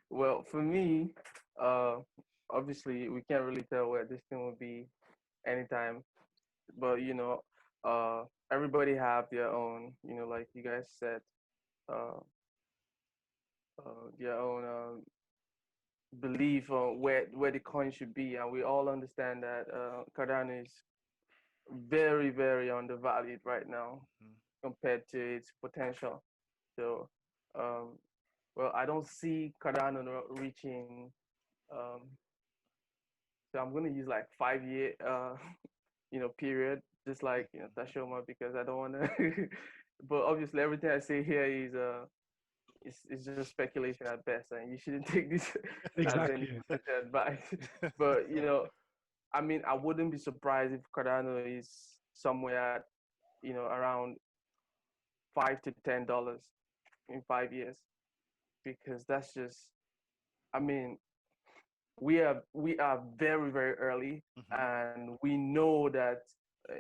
well, for me, uh, obviously we can't really tell where this thing will be anytime, but everybody have their own, like you guys said, uh, their own belief on where the coin should be, and we all understand that Cardano is very, very undervalued right now compared to its potential. So, um, well, I don't see Cardano reaching. Um, so I'm gonna use like 5 year, period, just like Tashoma, because I don't wanna. But obviously, everything I say here is just speculation at best, and you shouldn't take this as any Exactly. advice. But I mean, I wouldn't be surprised if Cardano is somewhere at around $5 to $10 in 5 years, because that's just, I mean, we are very, very early, Mm-hmm. and we know that.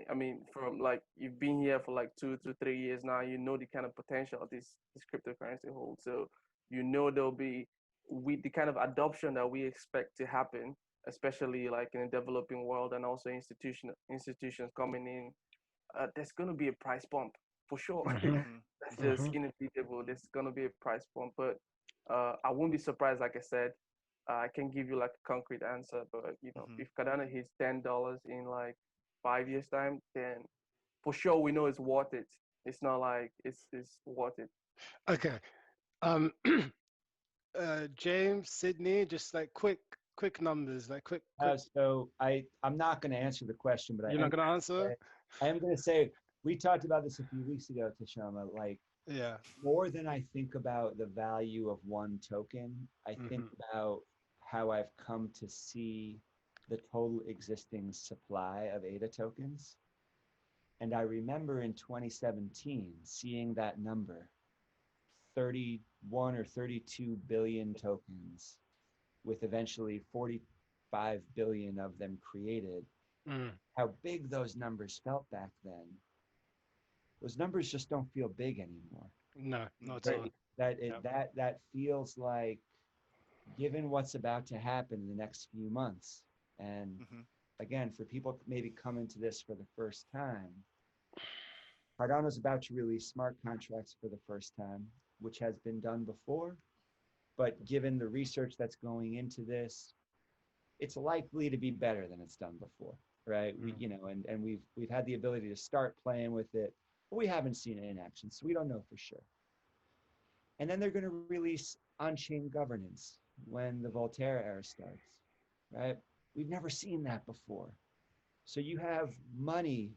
I mean, from like you've been here for like 2 to 3 years now, you know the kind of potential this cryptocurrency holds. So there'll be with the kind of adoption that we expect to happen, especially like in the developing world, and also institutions coming in. There's gonna be a price bump for sure. Hmm. That's just Hmm. inevitable. There's gonna be a price bump, but I won't be surprised. Like I said, I can give you like a concrete answer, but Mm-hmm. if Cardano hits $10 in like 5 years time, then for sure we know it's worth it. It's not like it's worth it. Okay. Um, James, Sydney, just like quick numbers, like quick. So I'm not going to answer the question, but You're not gonna answer? I am going to say we talked about this a few weeks ago, Tashoma. Like Yeah. more than I think about the value of one token, I think Hmm. about how I've come to see the total existing supply of ADA tokens. And I remember in 2017 seeing that number, 31 or 32 billion tokens, with eventually 45 billion of them created. Mm. How big those numbers felt back then. Those numbers just don't feel big anymore. No, not at Mm-hmm. all. Yep. That feels like, given what's about to happen in the next few months, and Mm-hmm. again, for people maybe coming to this for the first time, Cardano's about to release smart contracts for the first time, which has been done before. But given the research that's going into this, it's likely to be better than it's done before, right? We, Mm. and we've had the ability to start playing with it. but we haven't seen it in action, so we don't know for sure. And then they're going to release on-chain governance when the Voltaire era starts, right? We've never seen that before. So you have money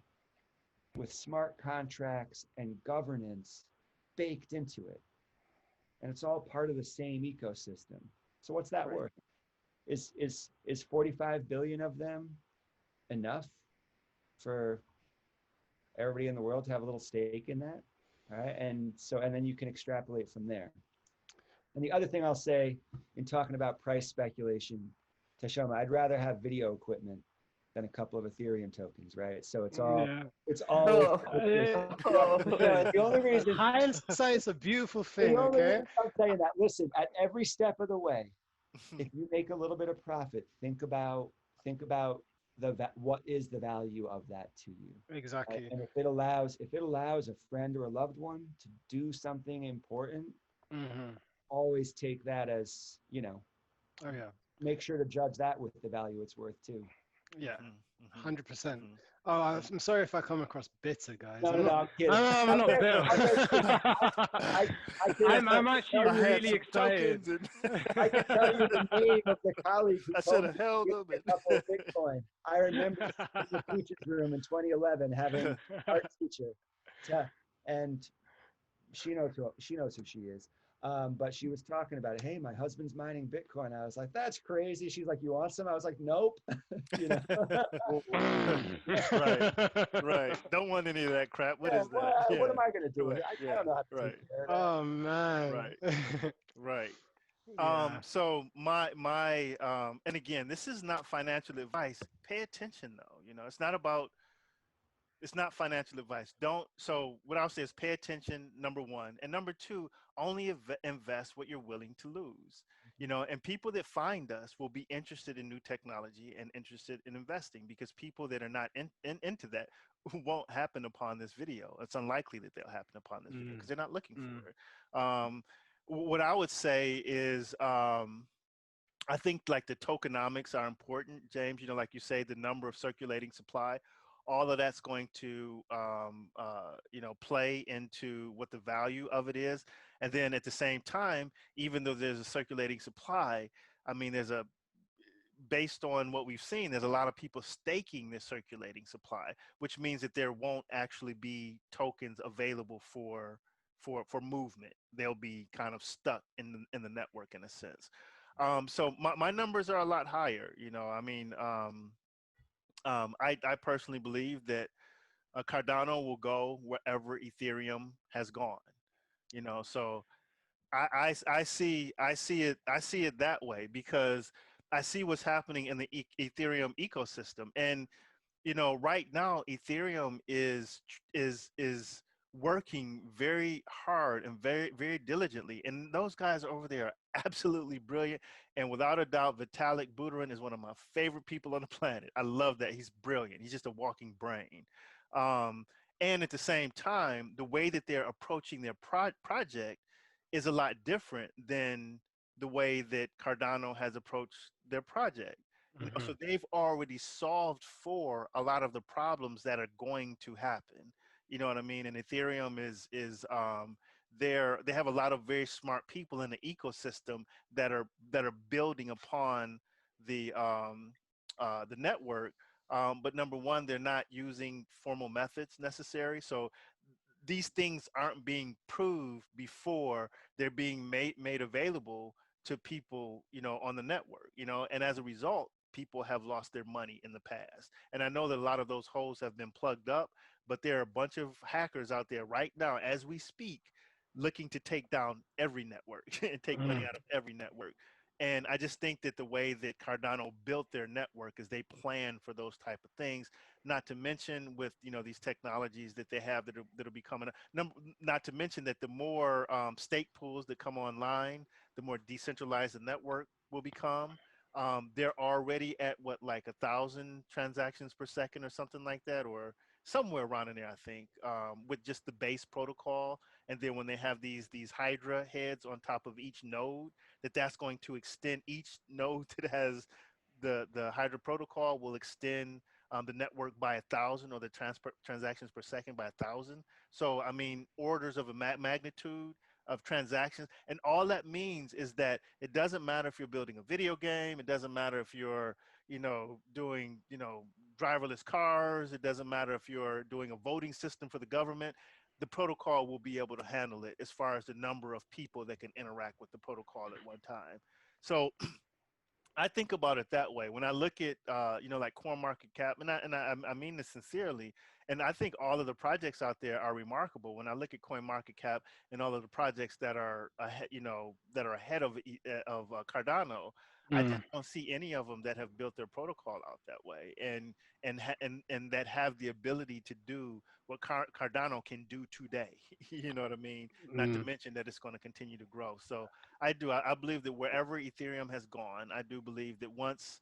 with smart contracts and governance baked into it. And it's all part of the same ecosystem. So what's that Right. worth? Is 45 billion of them enough for everybody in the world to have a little stake in that? All right. And then you can extrapolate from there. And the other thing I'll say in talking about price speculation, Tashoma, I'd rather have video equipment than a couple of Ethereum tokens, right? So Yeah. it's always Oh. the only reason Hindsight's a beautiful the thing, only okay? reason I'm saying that, listen, at every step of the way, if you make a little bit of profit, think about what is the value of that to you, right? Exactly. And if it allows a friend or a loved one to do something important, Mm-hmm. always take that as, Oh yeah. make sure to judge that with the value it's worth too. Yeah. Mhm, mhm, 100%. mhm. Oh, And I'm sorry if I come across bitter, guys. No, I'm no, no, not. I'm kidding. I'm not bitter. I'll tell you, I, I can I'm tell actually I you, had really some excited. tokens and I can tell you the name of the colleague who I should told me have to held give them. me a couple of Bitcoin. I remember in the teacher's room in 2011 having art teacher, and she knows who she is. But she was talking about it. Hey, my husband's mining Bitcoin. I was like, that's crazy. She's like, you want some? I was like, nope. you know. Right, right. Don't want any of that crap. What Yeah, is that? what Yeah, am I going to do with right. it? I Yeah, don't know how to take right, care of that. Oh man. right, right. Yeah. So and again, this is not financial advice. Pay attention though. It's not about, it's not financial advice. Don't, so what I'll say is pay attention, number one. And number two, only invest what you're willing to lose. And people that find us will be interested in new technology and interested in investing, because people that are not into that won't happen upon this video. It's unlikely that they'll happen upon this video Mm, because they're not looking mm, for it. What I would say is, I think like the tokenomics are important, James. Like you say, the number of circulating supply, all of that's going to play into what the value of it is. And then at the same time, even though there's a circulating supply, I mean, based on what we've seen, there's a lot of people staking this circulating supply, which means that there won't actually be tokens available for movement. They'll be kind of stuck in the network in a sense. So my numbers are a lot higher. I mean, I personally believe that Cardano will go wherever Ethereum has gone. So I see it that way, because I see what's happening in the Ethereum ecosystem. And right now Ethereum is working very hard and very, very diligently, and those guys over there are absolutely brilliant. And without a doubt, Vitalik Buterin is one of my favorite people on the planet. I love that. He's brilliant. He's just a walking brain. um, and at the same time, the way that they're approaching their project is a lot different than the way that Cardano has approached their project. mhm, So they've already solved for a lot of the problems that are going to happen. You know what I mean? And Ethereum is they have a lot of very smart people in the ecosystem that are building upon the network. But number one, they're not using formal methods necessary. So these things aren't being proved before they're being made available to people, on the network, and as a result, people have lost their money in the past. And I know that a lot of those holes have been plugged up, but there are a bunch of hackers out there right now as we speak, looking to take down every network and take money mhm, out of every network. And I just think that the way that Cardano built their network is they plan for those type of things. Not to mention with these technologies that they have that'll be coming up. Not to mention that the more stake pools that come online, the more decentralized the network will become. They're already at what, like 1,000 transactions per second or something like that, or somewhere around in there, I think, with just the base protocol. And then when they have these Hydra heads on top of each node, that's going to extend each node that has the Hydra protocol will extend the network by 1,000 or the transactions per second by 1,000. So I mean, orders of a magnitude of transactions, and all that means is that it doesn't matter if you're building a video game, it doesn't matter if you're, doing, driverless cars, it doesn't matter if you're doing a voting system for the government. The protocol will be able to handle it as far as the number of people that can interact with the protocol at one time. So I think about it that way when I look at like Coin Market Cap, and I mean this sincerely, and I think all of the projects out there are remarkable. When I look at Coin Market Cap and all of the projects that are ahead, that are ahead of Cardano, I Mm, just don't see any of them that have built their protocol out that way, and that have the ability to do what Cardano can do today. You know what I mean? Not to mm. mention that it's going to continue to grow. So I do. I believe that wherever Ethereum has gone, I do believe that once,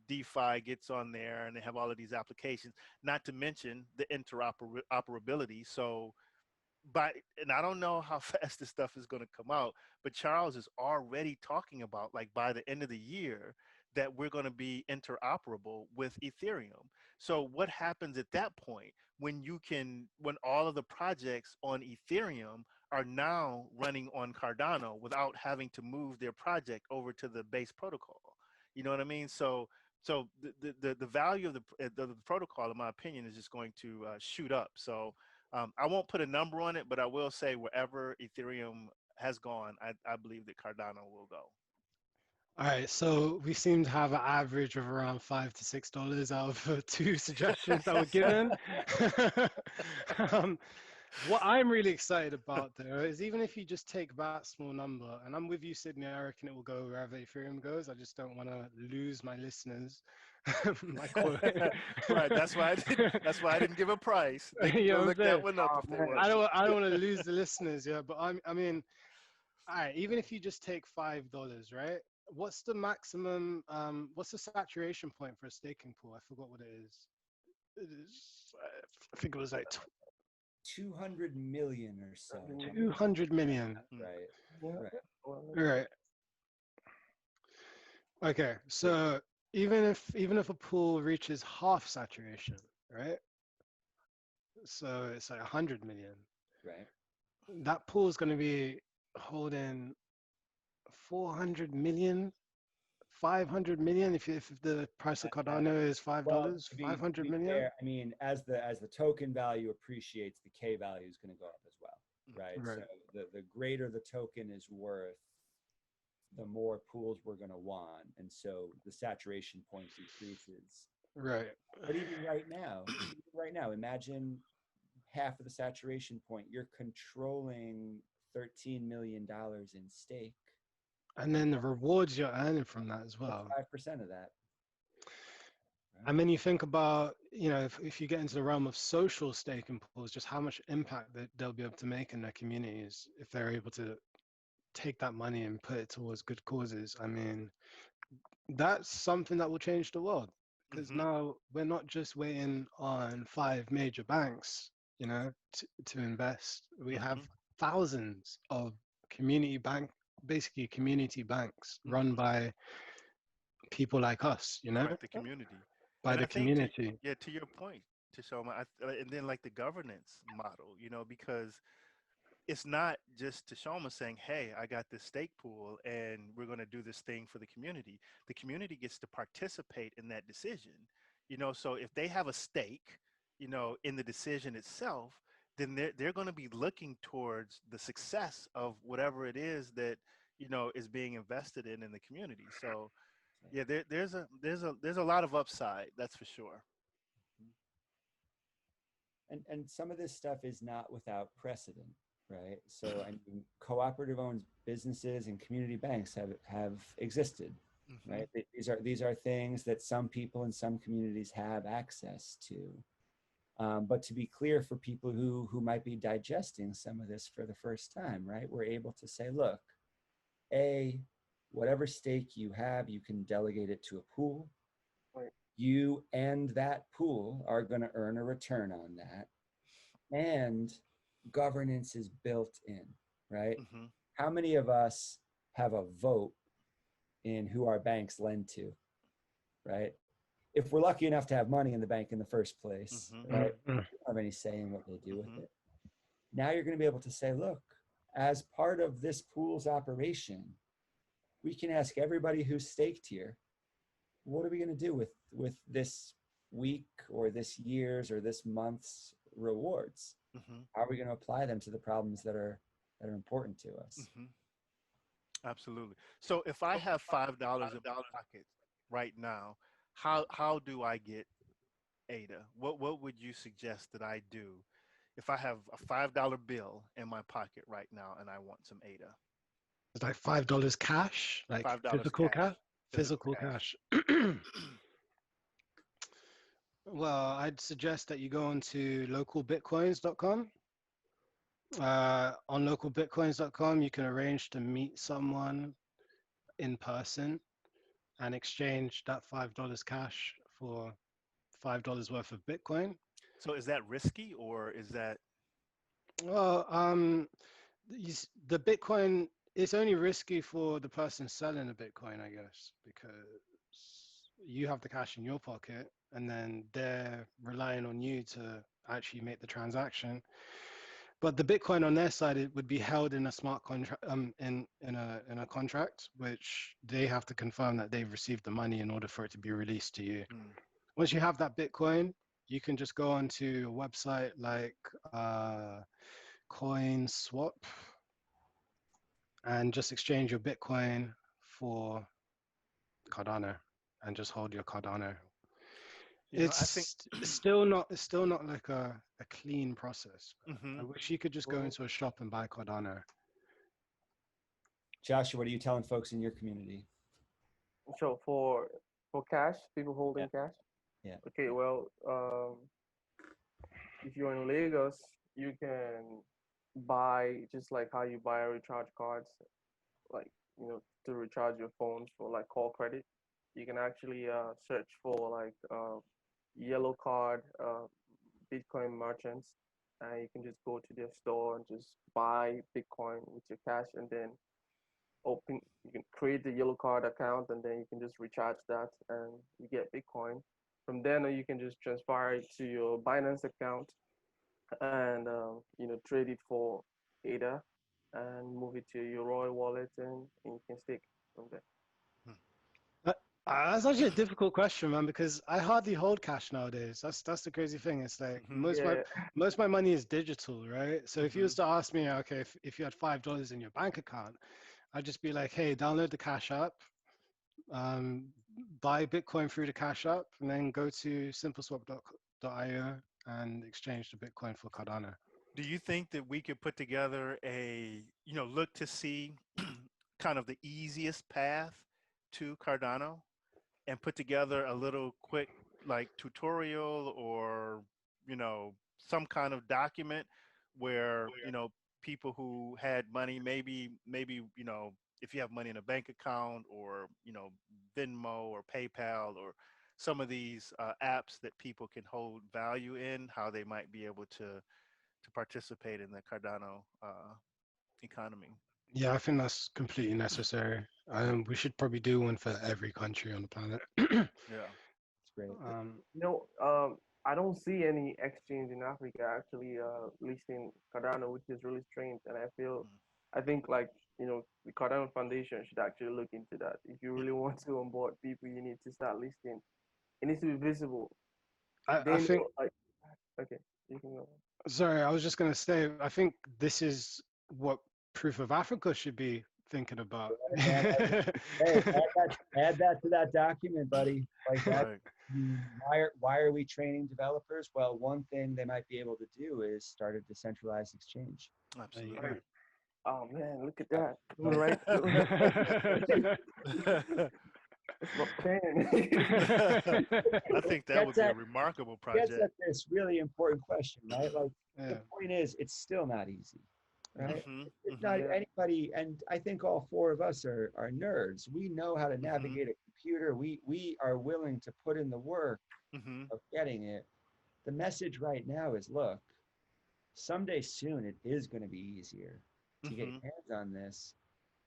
DeFi gets on there and they have all of these applications, not to mention the interoperability. So, and I don't know how fast this stuff is going to come out, but Charles is already talking about, like, by the end of the year that we're going to be interoperable with Ethereum. So what happens at that point when all of the projects on Ethereum are now running on Cardano without having to move their project over to the base protocol? You know what I mean? So the value of the protocol, in my opinion, is just going to shoot up. So I won't put a number on it, but I will say wherever Ethereum has gone, I believe that Cardano will go. All right, so we seem to have an average of around $5 to $6 out of two suggestions that were given. um, what I'm really excited about, though, is even if you just take that small number, and I'm with you, Sydney, I reckon it will go wherever Ethereum goes. I just don't want to lose my listeners. My quote. Right. That's why I didn't give a price. They can You go know what I'm look that saying? one up Oh if they man. want to. I don't want to lose the listeners, yeah. But I mean, all right, even if you just take $5, right? What's the maximum? What's the saturation point for a staking pool? I forgot what it is. It is, I think it was like 200 million or so. 200 million. Right. Yeah. Right. Well, Right. Okay. So even if a pool reaches half saturation, right? So it's like 100 million. Right. That pool is going to be holding 400 million, 500 million. If the price of Cardano is Well, $5, to 500 be million. fair, I mean, as the token value appreciates, the K value is going to go up as well, right? Right. So the greater the token is worth, the more pools we're going to want, and so the saturation point decreases. Right. But even right now, imagine half of the saturation point. You're controlling $13 million in stake. And then the rewards you're earning from that as well. 5% of that. Right? And then you think about, if you get into the realm of social staking pools, just how much impact that they'll be able to make in their communities if they're able to take that money and put it towards good causes. I mean, that's something that will change the world because Hmm. now we're not just waiting on five major banks, to invest. We have Hmm. thousands of basically community banks run Hmm. by people like us, Right, the community. by And the I think community. to your point, to show and then like the governance model, because it's not just Tashoma saying, hey, I got this stake pool and we're going to do this thing for the community. The community gets to participate in that decision. So if they have a stake, in the decision itself, then they're going to be looking towards the success of whatever it is that, is being invested in the community. So yeah, there's a lot of upside, that's for sure. And some of this stuff is not without precedent, right? So I mean, cooperative owned businesses and community banks have existed, Hmm. right? These are things that some people in some communities have access to. But to be clear, for people who might be digesting some of this for the first time, right? We're able to say, look, whatever stake you have, you can delegate it to a pool. right. You and that pool are going to earn a return on that. And governance is built in, right? Hmm. How many of us have a vote in who our banks lend to, right? if we're lucky enough to have money in the bank in the first place, right? Mhm. We don't have any say in what they do with it. Now you're going to be able to say, look, as part of this pool's operation, we can ask everybody who's staked here, what are we going to do with this week or this year's or this month's rewards? How are we going to apply them to the problems that are important to us? Absolutely. So if I have $5 in my pocket right now, how do I get ADA? What would you suggest that I do if I have a $5 bill in my pocket right now and I want some ADA? It's like $5 cash, like $5 physical cash, cash. physical Physical cash. cash. Well, I'd suggest that you go onto localbitcoins.com. On localbitcoins.com, you can arrange to meet someone in person and exchange that $5 cash for $5 worth of Bitcoin. So is that risky or is that? Well, the Bitcoin is only risky for the person selling the Bitcoin, I guess, because you have the cash in your pocket and then they're relying on you to actually make the transaction. But the Bitcoin on their side, it would be held in a smart contract, in a contract, which they have to confirm that they've received the money in order for it to be released to you. Once you have that Bitcoin, you can just go onto a website like CoinSwap and just exchange your Bitcoin for Cardano and just hold your Cardano. I think. It's still not like a clean process. I wish you could just go Mhm. into a shop and buy Cardano. Joshua, what are you telling folks in your community? So for cash, people holding cash. Yeah. Okay, well, if you're in Lagos, you can buy just like how you buy recharge cards, like to recharge your phones for like call credit. You can actually search for like yellow card Bitcoin merchants, and you can just go to their store and just buy Bitcoin with your cash, and then open. You can create the yellow card account, and then you can just recharge that, and you get Bitcoin. From there, you can just transfer it to your Binance account, and trade it for ADA, and move it to your Royal wallet, and you can stake from there. Uh, that's actually a difficult question, man, because I hardly hold cash nowadays. That's the crazy thing. It's like Yeah, most of my money is digital, right? So if you was to ask me, okay, if you had $5 in your bank account, I'd just be like, hey, download the Cash app, um, buy Bitcoin through the Cash app, and then go to simpleswap.io and exchange the Bitcoin for Cardano. Do you think that we could put together look to see kind of the easiest path to Cardano and put together a little quick like tutorial or, some kind of document where, people who had money, maybe, if you have money in a bank account or, Venmo or PayPal or some of these apps that people can hold value in, how they might be able to participate in the Cardano economy. Yeah, I think that's completely necessary. We should probably do one for every country on the planet. Yeah. It's great. I don't see any exchange in Africa actually listing Cardano, which is really strange. And I think like the Cardano Foundation should actually look into that. If you really want to onboard people, you need to start listing. It needs to be visible. I They think, know, like, okay, you can go. sorry, I was just going to say, I think this is what Proof of Africa should be thinking about. Man, hey, add that to that document, buddy. Like that. Right. Why are we training developers? Well, one thing they might be able to do is start a decentralized exchange. There you Absolutely. Oh man, look at that! Right, go. it's my pen. I think that would be a remarkable Gets project. at this really important question, right? Like Yeah. the point is, it's still not easy, right? Mm-hmm, It's mm-hmm, not Yeah. anybody, and I think all four of us are nerds. We know how to navigate a computer. We are willing to put in the work mm-hmm, of getting it. The message right now is, look, someday soon it is going to be easier to get mm-hmm, your hands on this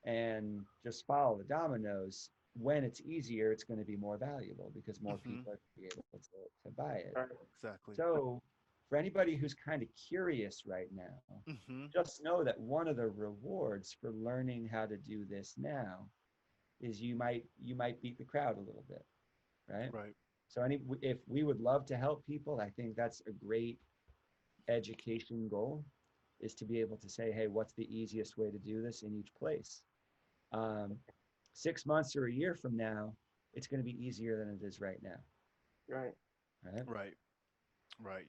and just follow the dominoes. when it's easier, it's going to be more valuable because more Mm-hmm. people are going to be able to buy it. Right. Exactly. So for anybody who's kind of curious right now, Mm-hmm. just know that one of the rewards for learning how to do this now is you might beat the crowd a little bit, right? Right. So if we would love to help people, I think that's a great education goal, is to be able to say, hey, what's the easiest way to do this in each place? Um, 6 months or a year from now, it's going to be easier than it is right now, Right. right? Right. Right.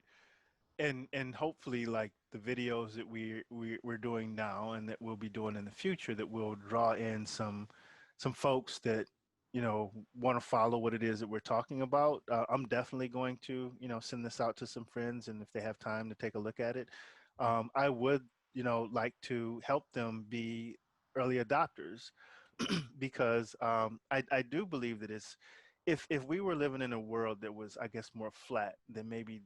And hopefully, like the videos that we're doing now and that we'll be doing in the future, that will draw in some folks that want to follow what it is that we're talking about. I'm definitely going to send this out to some friends, and if they have time to take a look at it, I would like to help them be early adopters because I do believe that it's if we were living in a world that was, I guess, more flat, then maybe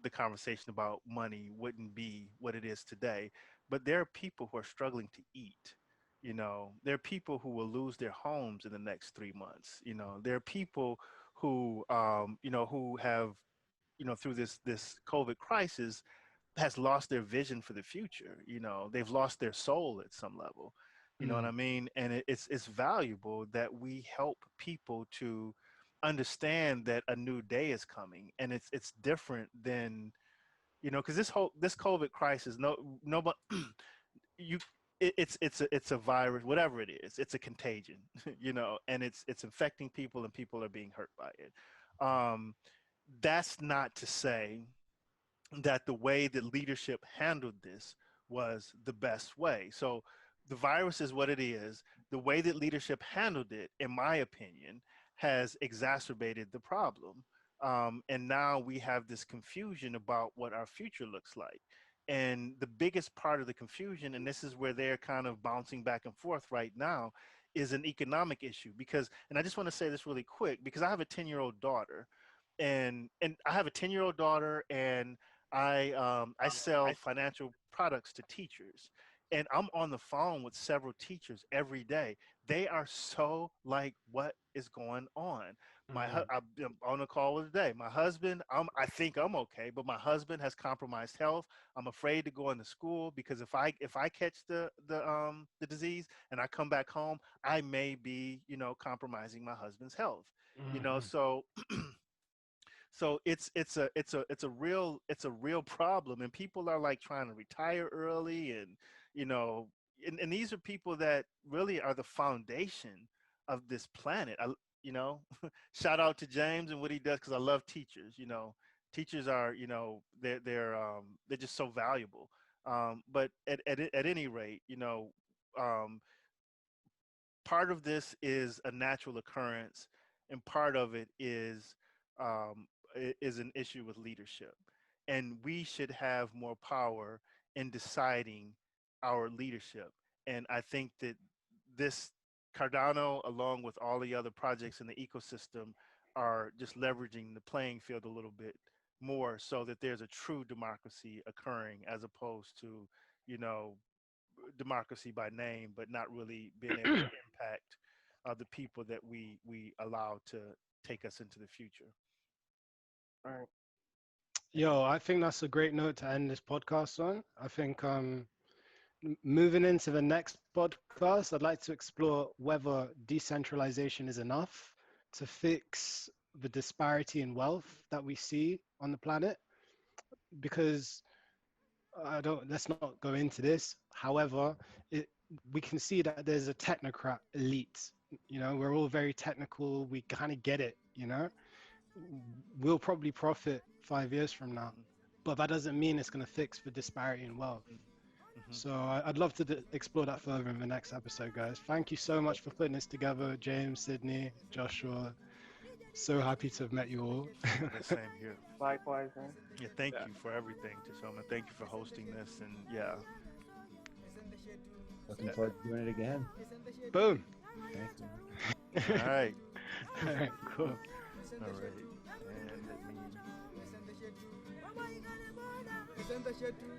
the conversation about money wouldn't be what it is today. But there are people who are struggling to eat. There are people who will lose their homes in the next 3 months. There are people who who have through this COVID crisis has lost their vision for the future. They've lost their soul at some level. You know what Mm. I mean? And it's valuable that we help people to understand that a new day is coming, and it's different than because this COVID crisis, nobody you it's a virus, whatever it is, it's a contagion, and it's infecting people, and people are being hurt by it. That's not to say that the way that leadership handled this was the best way. So the virus is what it is. The way that leadership handled it, in my opinion, has exacerbated the problem. And now we have this confusion about what our future looks like. And the biggest part of the confusion, and this is where they're kind of bouncing back and forth right now, is an economic issue. Because, and I just want to say this really quick, because I have a 10-year-old daughter, and I have a 10-year-old daughter, and I sell financial products to teachers, and I'm on the phone with several teachers every day. They are so like, what is going on? I'm on a call with today. My husband, I think I'm okay, but my husband has compromised health. I'm afraid to go into school because if I catch the disease and I come back home, I may be compromising my husband's health. Mhm. So it's a real problem, and people are like trying to retire early, and you know and these are people that really are the foundation of this planet. You know Shout out to James and what he does, because I love teachers. Teachers are, they're just so valuable. But at any rate, um, part of this is a natural occurrence, and part of it um, is an issue with leadership, and we should have more power in deciding our leadership. And I think that this Cardano, along with all the other projects in the ecosystem, are just leveraging the playing field a little bit more, so that there's a true democracy occurring, as opposed to you know democracy by name, but not really being able to impact the people that we allow to take us into the future. Right. Yo, I think that's a great note to end this podcast on. I think moving into the next podcast, I'd like to explore whether decentralization is enough to fix the disparity in wealth that we see on the planet. Because let's not go into this. However, we can see that there's a technocrat elite. We're all very technical. We kind of get it. We'll probably profit 5 years from now, but that doesn't mean it's going to fix the disparity in wealth. Mm-hmm. So I'd love to explore that further in the next episode, guys. Thank you so much for putting this together, James, Sydney, Joshua. So happy to have met you all. The same here. Likewise, man. Yeah, thank Yeah. you for everything, Tashoma. Thank you for hosting this, and yeah. Looking forward to doing it again. Boom. Thank you. All right. All right, cool. All right. And let me. Isn't the shade too?